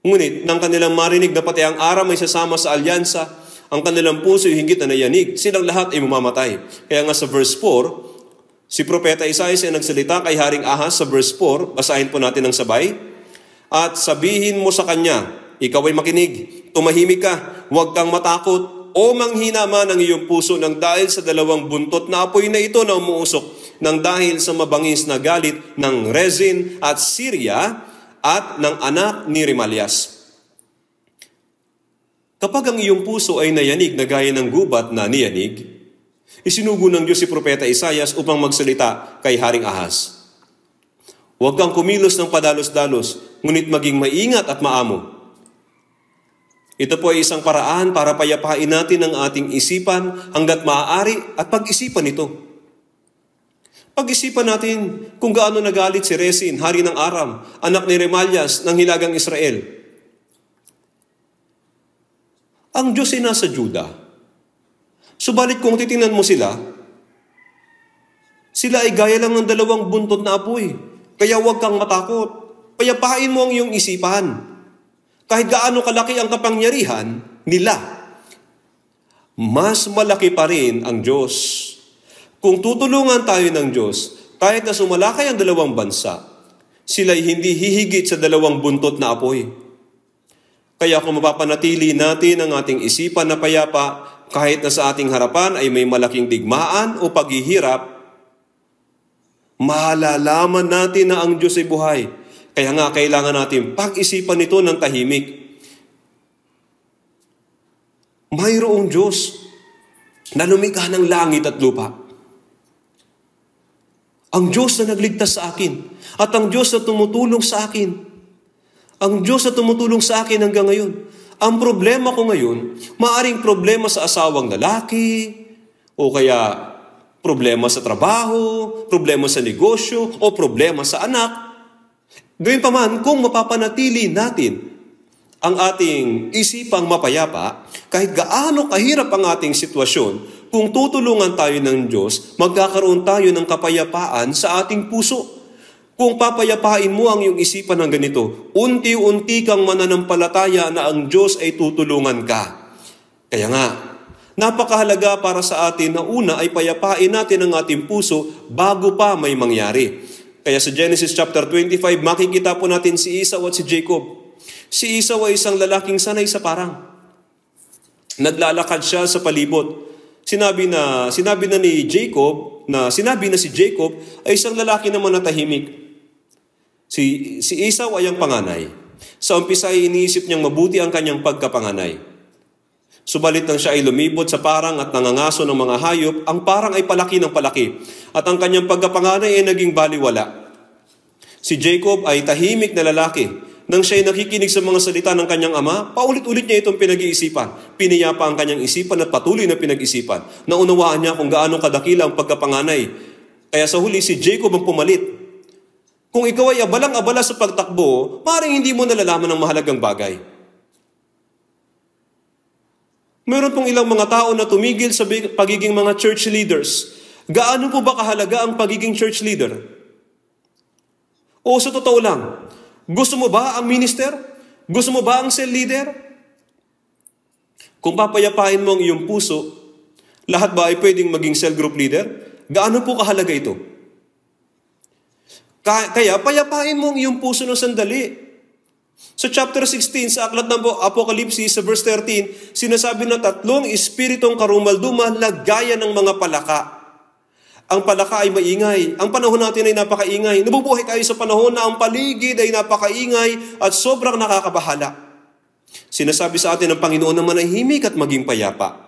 Ngunit nang kanilang marinig na pati ang Aram ay sasama sa alyansa, ang kanilang puso ay higit na nayanig, silang lahat ay mamamatay. Kaya nga sa verse 4, si Propeta Isaiah ay nagsalita kay Haring Ahaz sa verse 4, basahin po natin ng sabay. At sabihin mo sa kanya, ikaw ay makinig, tumahimik ka, huwag kang matakot, o manghina man ang iyong puso nang dahil sa dalawang buntot na apoy na ito na umuusok, nang dahil sa mabangis na galit ng Rezin at Syria at ng anak ni Remalias. Kapag ang iyong puso ay nayanig na gaya ng gubat na niyanig, isinugo ng Diyos si Propeta Isaiah upang magsalita kay Haring Ahaz. Huwag kang kumilos ng padalos-dalos, ngunit maging maingat at maamo. Ito po ay isang paraan para payapain natin ang ating isipan hanggat maaari at pag-isipan ito. Pag-isipan natin kung gaano nagalit si Rezin, hari ng Aram, anak ni Remalias ng hilagang Israel. Ang Diyos ay nasa Juda. Subalit kung titingnan mo sila ay gaya lang ng dalawang buntot na apoy. Kaya huwag kang matakot. Payapain mo ang iyong isipan. Kahit gaano kalaki ang kapangyarihan nila, mas malaki pa rin ang Diyos. Kung tutulungan tayo ng Diyos, kahit na sumalakay ang dalawang bansa, sila'y hindi hihigit sa dalawang buntot na apoy. Kaya kung mapapanatili natin ang ating isipan na payapa, kahit na sa ating harapan ay may malaking digmaan o paghihirap, malalaman natin na ang Diyos ay buhay. Kaya nga kailangan natin pag-isipan ito ng tahimik. Mayroong Diyos na lumikha ng langit at lupa. Ang Diyos na nagligtas sa akin at ang Diyos na tumutulong sa akin. Ang Diyos na tumutulong sa akin hanggang ngayon. Ang problema ko ngayon, maaring problema sa asawang lalaki, o kaya problema sa trabaho, problema sa negosyo, o problema sa anak. Gayun pa man, kung mapapanatili natin ang ating isipang mapayapa, kahit gaano kahirap ang ating sitwasyon, kung tutulungan tayo ng Diyos, magkakaroon tayo ng kapayapaan sa ating puso. Kung papayapain mo ang iyong isipan ng ganito, unti-unti kang mananampalataya na ang Diyos ay tutulungan ka. Kaya nga, napakahalaga para sa atin na una ay payapain natin ang ating puso bago pa may mangyari. Kaya sa Genesis chapter 25, makikita po natin si Esau at si Jacob. Si Esau ay isang lalaking sanay sa parang. Naglalakad siya sa palibot. Sinabi na si Jacob ay isang lalaki na manatahimik. Si Esau ay ang panganay. Sa umpisa ay iniisip niyang mabuti ang kanyang pagkapanganay. Subalit nang siya ay lumibot sa parang at nangangaso ng mga hayop, ang parang ay palaki ng palaki at ang kanyang pagkapanganay ay naging baliwala. Si Jacob ay tahimik na lalaki. Nang siya ay nakikinig sa mga salita ng kanyang ama, paulit-ulit niya itong pinag-iisipan. Piniyapa ang kanyang isipan at patuloy na pinag-isipan. Naunawaan niya kung gaano kadakila ang pagkapanganay. Kaya sa huli si Jacob ang pumalit. Kung ikaw ay abalang-abala sa pagtakbo, maaaring hindi mo nalalaman ang mahalagang bagay. Meron pong ilang mga tao na tumigil sa pagiging mga church leaders. Gaano po ba kahalaga ang pagiging church leader? O sa totoo lang, gusto mo ba ang minister? Gusto mo ba ang cell leader? Kung papayapain mo ang iyong puso, lahat ba ay pwedeng maging cell group leader? Gaano po kahalaga ito? Kaya payapain mo ang iyong puso ng sandali. Sa chapter 16, sa aklat ng Apokalipsis, sa verse 13, sinasabi na 3 espiritong karumaldumal na gaya ng mga palaka. Ang palaka ay maingay. Ang panahon natin ay napakaingay. Nabubuhay tayo sa panahon na ang paligid ay napakaingay at sobrang nakakabahala. Sinasabi sa atin ng Panginoon na manahimik at maging payapa.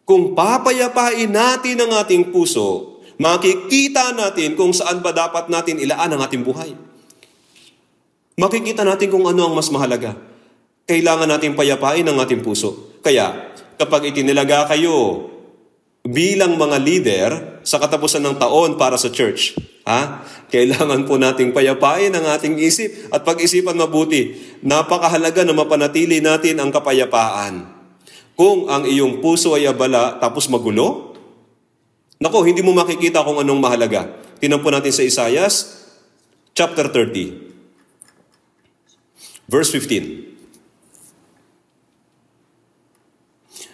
Kung papayapain natin ang ating puso, makikita natin kung saan ba dapat natin ilaan ang ating buhay. Makikita natin kung ano ang mas mahalaga. Kailangan natin payapain ang ating puso. Kaya, kapag itinilaga kayo bilang mga leader sa katapusan ng taon para sa church, kailangan po nating payapain ang ating isip at pag-isipan mabuti. Napakahalaga na mapanatili natin ang kapayapaan. Kung ang iyong puso ay abala tapos magulo, hindi mo makikita kung anong mahalaga. Tingnan po natin sa Isaias chapter 30, verse 15.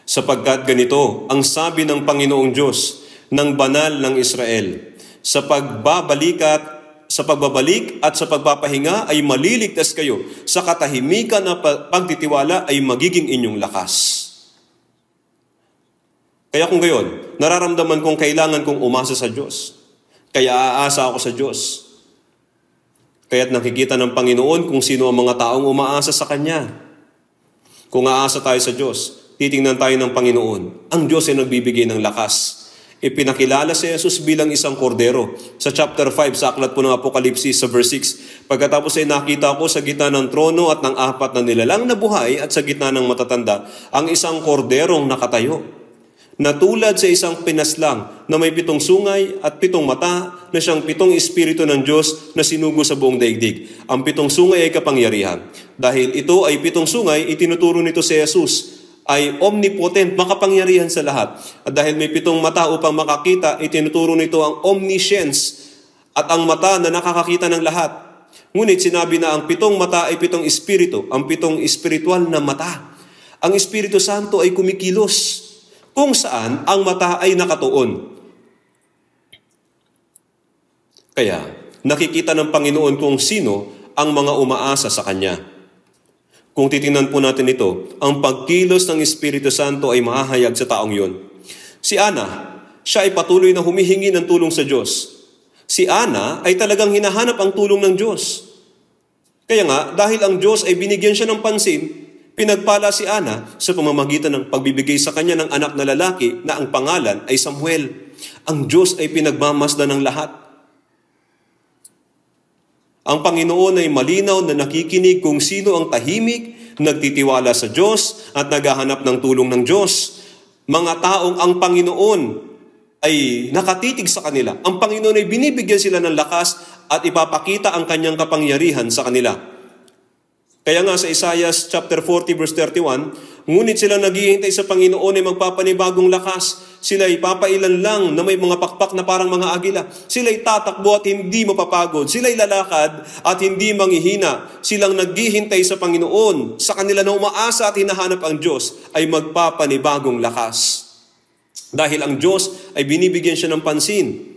Sapagkat ganito ang sabi ng Panginoong Diyos ng banal ng Israel, sa pagbabalik at sa pagpapahinga ay maliligtas kayo, sa katahimikan na pagtitiwala ay magiging inyong lakas. Kaya kung gayon, nararamdaman kong kailangan kong umasa sa Diyos. Kaya aasa ako sa Diyos. Kaya't nakikita ng Panginoon kung sino ang mga taong umaasa sa Kanya. Kung aasa tayo sa Diyos, titingnan tayo ng Panginoon. Ang Diyos ay nagbibigay ng lakas. Ipinakilala si Jesus bilang isang kordero. Sa chapter 5, sa aklat po ng Apokalipsis, sa verse 6, pagkatapos ay nakita ko sa gitna ng trono at ng 4 na nilalang na buhay at sa gitna ng matatanda, ang isang korderong nakatayo, na tulad sa isang pinaslang na may 7 sungay at 7 mata, na siyang 7 espiritu ng Diyos na sinugo sa buong daigdig. Ang 7 sungay ay kapangyarihan. Dahil ito ay 7 sungay, itinuturo nito si Jesus ay omnipotent, makapangyarihan sa lahat. At dahil may 7 mata upang makakita, itinuturo nito ang omniscience at ang mata na nakakakita ng lahat. Ngunit sinabi na ang 7 mata ay 7 espiritu, ang 7 espiritual na mata. Ang Espiritu Santo ay kumikilos kung saan ang mata ay nakatuon. Kaya, nakikita ng Panginoon kung sino ang mga umaasa sa Kanya. Kung titingnan po natin ito, ang pagkilos ng Espiritu Santo ay mahahayag sa taong yun. Si Ana, siya ay patuloy na humihingi ng tulong sa Diyos. Si Ana ay talagang hinahanap ang tulong ng Diyos. Kaya nga, dahil ang Diyos ay binigyan siya ng pansin, pinagpala si Ana sa pamamagitan ng pagbibigay sa kanya ng anak na lalaki na ang pangalan ay Samuel. Ang Diyos ay pinagmamasdan ng lahat. Ang Panginoon ay malinaw na nakikinig kung sino ang tahimik, nagtitiwala sa Diyos at naghahanap ng tulong ng Diyos. Mga taong ang Panginoon ay nakatitig sa kanila. Ang Panginoon ay binibigyan sila ng lakas at ipapakita ang kanyang kapangyarihan sa kanila. Kaya nga sa Isaiah chapter 40 verse 31, ngunit sila naghihintay sa Panginoon ay magpapanibagong lakas. Sila ay papailan lang na may mga pakpak na parang mga agila. Sila ay tatakbo at hindi mapapagod. Sila ay lalakad at hindi manghihina. Silang naghihintay sa Panginoon. Sa kanila na umaasa at hinahanap ang Diyos ay magpapanibagong lakas. Dahil ang Diyos ay binibigyan siya ng pansin.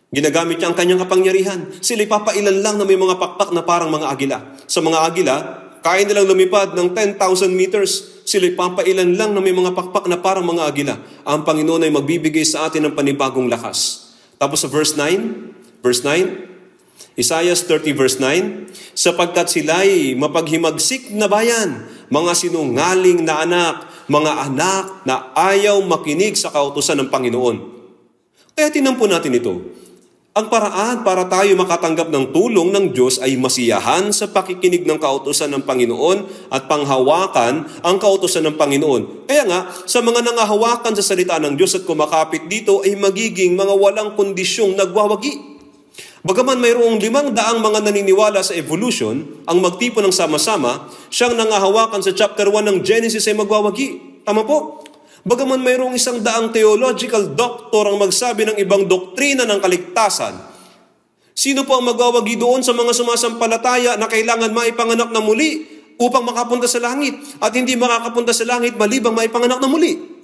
Ginagamit niya ang kanyang kapangyarihan. Sila ay papailan lang na may mga pakpak na parang mga agila. Sa mga agila, kaya nilang lumipad ng 10,000 meters. Sila'y papailan lang na may mga pakpak na parang mga agila. Ang Panginoon ay magbibigay sa atin ng panibagong lakas. Tapos sa verse 9, Isaiah 30 verse 9, sapagkat sila'y mapaghimagsik na bayan, mga sinungaling na anak, mga anak na ayaw makinig sa kautusan ng Panginoon. Kaya tinampo natin ito. Ang paraan para tayo makatanggap ng tulong ng Diyos ay masiyahan sa pakikinig ng kautusan ng Panginoon at panghawakan ang kautusan ng Panginoon. Kaya nga, sa mga nangahawakan sa salita ng Diyos at kumakapit dito ay magiging mga walang kondisyong nagwawagi. Bagaman mayroong 500 mga naniniwala sa evolution, ang magtipon ng sama-sama, siyang nangahawakan sa chapter 1 ng Genesis ay magwawagi. Tama po? Bagaman mayroong 100 theological doctor ang magsabi ng ibang doktrina ng kaligtasan, sino po ang magwawagi doon sa mga sumasampalataya na kailangan maipanganak na muli upang makapunta sa langit at hindi makakapunta sa langit malibang maipanganak na muli?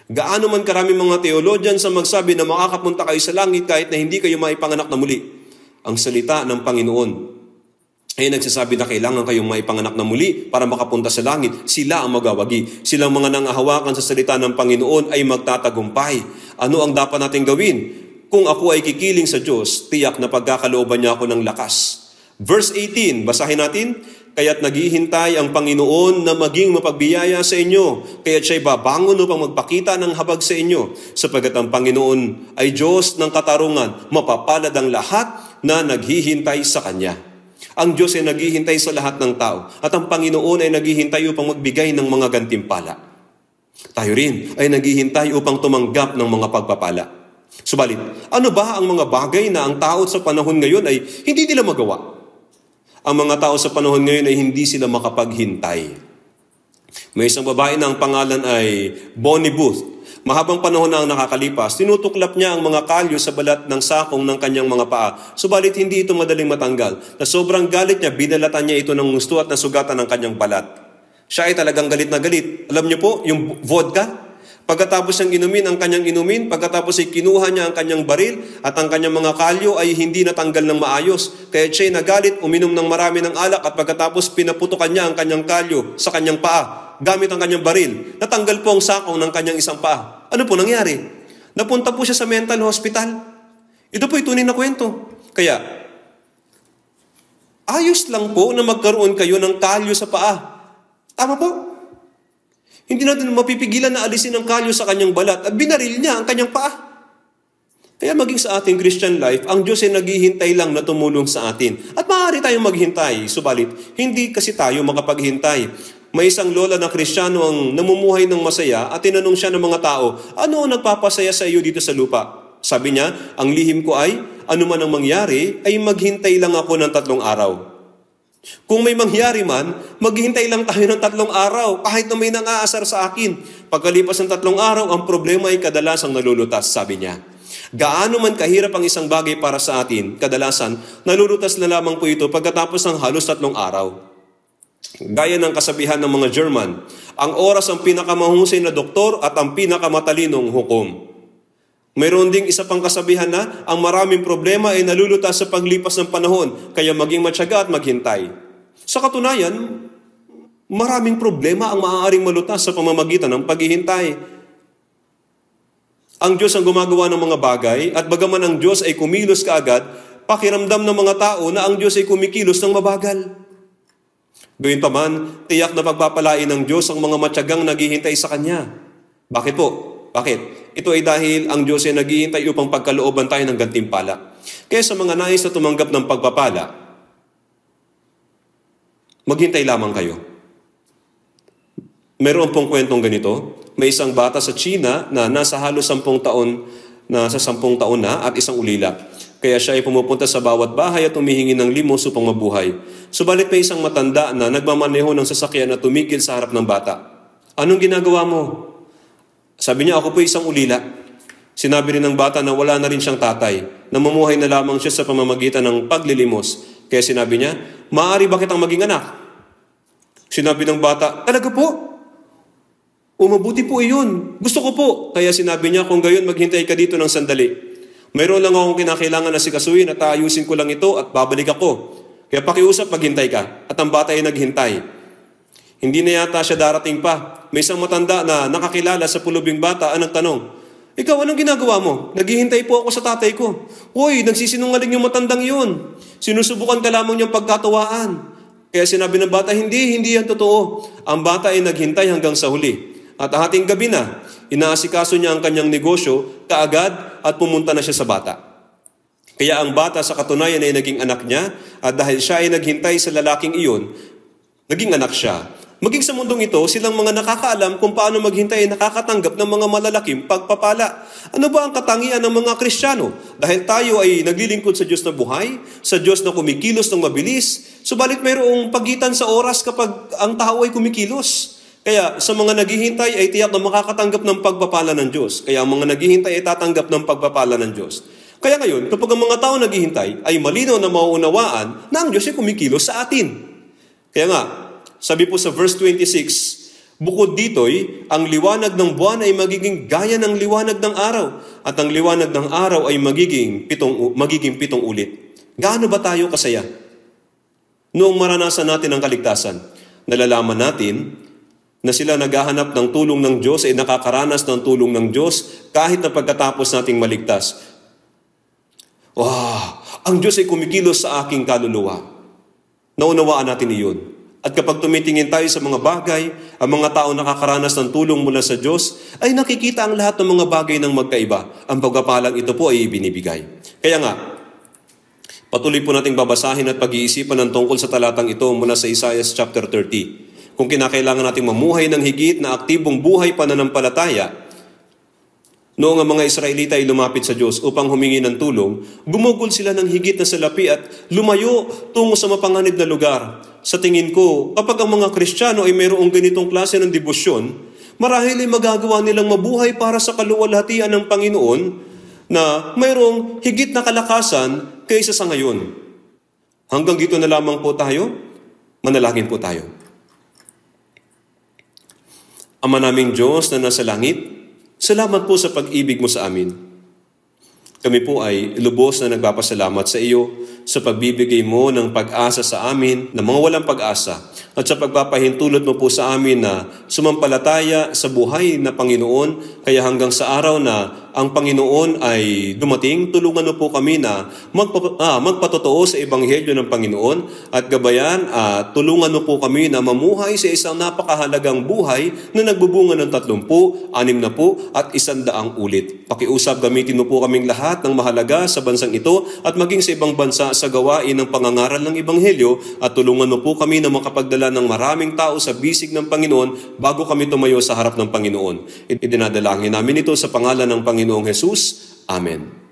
Gaano man karami mga theologians ang magsabi na makakapunta kayo sa langit kahit na hindi kayo maipanganak na muli, ang salita ng Panginoon ay nagsasabi na kailangan kayong maipanganak na muli para makapunta sa langit. Sila ang magwawagi. Silang mga nangahawakan sa salita ng Panginoon ay magtatagumpay. Ano ang dapat natin gawin? Kung ako ay kikiling sa Diyos, tiyak na pagkakalooban niya ako ng lakas. Verse 18, basahin natin. Kaya't naghihintay ang Panginoon na maging mapagbiyaya sa inyo. Kaya't siya'y babangon upang magpakita ng habag sa inyo. Sapagkat ang Panginoon ay Diyos ng katarungan. Mapapalad ang lahat na naghihintay sa Kanya. Ang Diyos ay naghihintay sa lahat ng tao. At ang Panginoon ay naghihintay upang magbigay ng mga gantimpala. Tayo rin ay naghihintay upang tumanggap ng mga pagpapala. Subalit, ano ba ang mga bagay na ang tao sa panahon ngayon ay hindi nila magawa? Ang mga tao sa panahon ngayon ay hindi sila makapaghintay. May isang babae na ang pangalan ay Bonnie Booth. Mahabang panahon na ang nakakalipas, tinutuklap niya ang mga kalyo sa balat ng sakong ng kanyang mga paa. Subalit hindi ito madaling matanggal. Na sobrang galit niya, binalatan niya ito ng gusto at nasugatan ng kanyang balat. Siya ay talagang galit na galit. Alam niyo po, yung vodka, pagkatapos niyang inumin ang kanyang inumin, pagkatapos ay kinuha niya ang kanyang baril at ang kanyang mga kalyo ay hindi natanggal ng maayos. Kaya siya ay nagalit, uminom ng marami ng alak at pagkatapos pinaputukan niya ang kanyang kalyo sa kanyang paa gamit ang kanyang baril. Natanggal po ang sakong ng kanyang isang paa. Ano po nangyari? Napunta po siya sa mental hospital. Ito po tunay na kwento. Kaya, ayos lang po na magkaroon kayo ng kalyo sa paa. Tama po? Hindi natin mapipigilan na alisin ang kalyo sa kanyang balat at binaril niya ang kanyang paa. Kaya maging sa ating Christian life, ang Diyos ay naghihintay lang na tumulong sa atin. At maaari tayong maghintay, subalit hindi kasi tayo makapaghintay. May isang lola na Kristiyano ang namumuhay ng masaya at tinanong siya ng mga tao, ano ang nagpapasaya sa iyo dito sa lupa? Sabi niya, ang lihim ko ay, ano man ang mangyari, ay maghintay lang ako ng 3 araw. Kung may mangyari man, maghintay lang tayo ng 3 araw, kahit na may nangaasar sa akin. Pagkalipas ng 3 araw, ang problema ay kadalasang nalulutas, sabi niya. Gaano man kahirap ang isang bagay para sa atin, kadalasan, nalulutas na lamang po ito pagkatapos ng halos 3 araw. Gaya ng kasabihan ng mga German, ang oras ang pinakamahusay na doktor at ang pinakamatalinong hukom. Mayroon ding isa pang kasabihan na ang maraming problema ay nalulutas sa paglipas ng panahon, kaya maging matyaga at maghintay. Sa katunayan, maraming problema ang maaaring malutas sa pamamagitan ng paghihintay. Ang Diyos ang gumagawa ng mga bagay at bagaman ang Diyos ay kumilos kaagad, pakiramdam ng mga tao na ang Diyos ay kumikilos ng mabagal. Gayun pa man, tiyak na pagpapalain ng Diyos ang mga matyagang naghihintay sa Kanya. Bakit po? Bakit? Ito ay dahil ang Diyos ay naghihintay upang pagkalooban tayo ng gantimpala. Kaya sa mga nais na tumanggap ng pagpapala, maghintay lamang kayo. Meron pong kwentong ganito. May isang bata sa China na nasa halos 10 taon na at isang ulila. Kaya siya ay pumupunta sa bawat bahay at humihingi ng limos upang mabuhay. Subalit may isang matanda na nagmamaneho ng sasakyan na tumigil sa harap ng bata. Anong ginagawa mo? Sabi niya, ako po isang ulila. Sinabi rin ng bata na wala na rin siyang tatay. Namumuhay na lamang siya sa pamamagitan ng paglilimos. Kaya sinabi niya, maaari ba kitang maging anak? Sinabi ng bata, talaga po? Mabuti po iyon. Gusto ko po. Kaya sinabi niya, kung gayon maghintay ka dito ng sandali. Mayroon lang akong kinakailangan na sikasuhin at ayusin ko lang ito at babalik ako. Kaya pakiusap, maghintay ka. At ang bata ay naghintay. Hindi na yata siya darating pa. May isang matanda na nakakilala sa pulubing bata ang nagtanong, ikaw, anong ginagawa mo? Naghihintay po ako sa tatay ko. Hoy, nagsisinungaling yung matandang yun. Sinusubukan ka lamang niyang pagkatawaan. Kaya sinabi ng bata, hindi yan totoo. Ang bata ay naghintay hanggang sa huli. At hating gabi na, inaasikaso niya ang kanyang negosyo kaagad at pumunta na siya sa bata. Kaya ang bata sa katunayan ay naging anak niya at dahil siya ay naghintay sa lalaking iyon, naging anak siya. Maging sa mundong ito, silang mga nakakaalam kung paano maghintay ay nakakatanggap ng mga malalaking pagpapala. Ano ba ang katangian ng mga Kristiyano? Dahil tayo ay naglilingkod sa Diyos na buhay, sa Diyos na kumikilos ng mabilis, subalit mayroong pagitan sa oras kapag ang tao ay kumikilos. Kaya sa mga naghihintay ay tiyak na makakatanggap ng pagpapala ng Diyos. Kaya ang mga naghihintay ay tatanggap ng pagpapala ng Diyos. Kaya ngayon, kapag ang mga tao naghihintay, ay malinaw na mauunawaan na ang Diyos ay kumikilos sa atin. Kaya nga, sabi po sa verse 26, bukod dito'y, ang liwanag ng buwan ay magiging gaya ng liwanag ng araw, at ang liwanag ng araw ay magiging pitong ulit. Gaano ba tayo kasaya? Noong maranasan natin ang kaligtasan, nalalaman natin na sila naghahanap ng tulong ng Diyos ay nakakaranas ng tulong ng Diyos kahit na pagkatapos nating maligtas. Wow! Ang Diyos ay kumikilos sa aking kaluluwa. Naunawaan natin iyon. At kapag tumitingin tayo sa mga bagay, ang mga tao nakakaranas ng tulong mula sa Diyos, ay nakikita ang lahat ng mga bagay ng magkaiba. Ang pagpapalang ito po ay ibinibigay. Kaya nga, patuloy po nating babasahin at pag-iisipan ng tungkol sa talatang ito mula sa Isaiah chapter 30. Kung kinakailangan nating mamuhay ng higit na aktibong buhay pananampalataya, noong ang mga Israelita ay lumapit sa Diyos upang humingi ng tulong, gumugol sila ng higit na salapi at lumayo tungo sa mapanganib na lugar. Sa tingin ko, kapag ang mga Kristiyano ay mayroong ganitong klase ng debosyon, marahil ay magagawa nilang mabuhay para sa kaluwalhatian ng Panginoon na mayroong higit na kalakasan kaysa sa ngayon. Hanggang dito na lamang po tayo, manalangin po tayo. Ama naming Diyos na nasa langit, salamat po sa pag-ibig mo sa amin. Kami po ay lubos na nagpapasalamat sa iyo sa pagbibigay mo ng pag-asa sa amin na mga walang pag-asa at sa pagpapahintulot mo po sa amin na sumampalataya sa buhay na Panginoon kaya hanggang sa araw na ang Panginoon ay dumating, tulungan mo po kami na magpatotoo sa Ebanghelyo ng Panginoon at gabayan at tulungan mo po kami na mamuhay sa isang napakahalagang buhay na nagbubunga ng 30, 60 at 100 ulit. Pakiusap, gamitin mo po kaming lahat ng mahalaga sa bansang ito at maging sa ibang bansa sa gawain ng pangangaral ng Ebanghelyo at tulungan mo po kami na makapagdala ng maraming tao sa bisig ng Panginoon bago kami tumayo sa harap ng Panginoon. Idinadalangin namin ito sa pangalan ng Panginoong Jesus. Amen.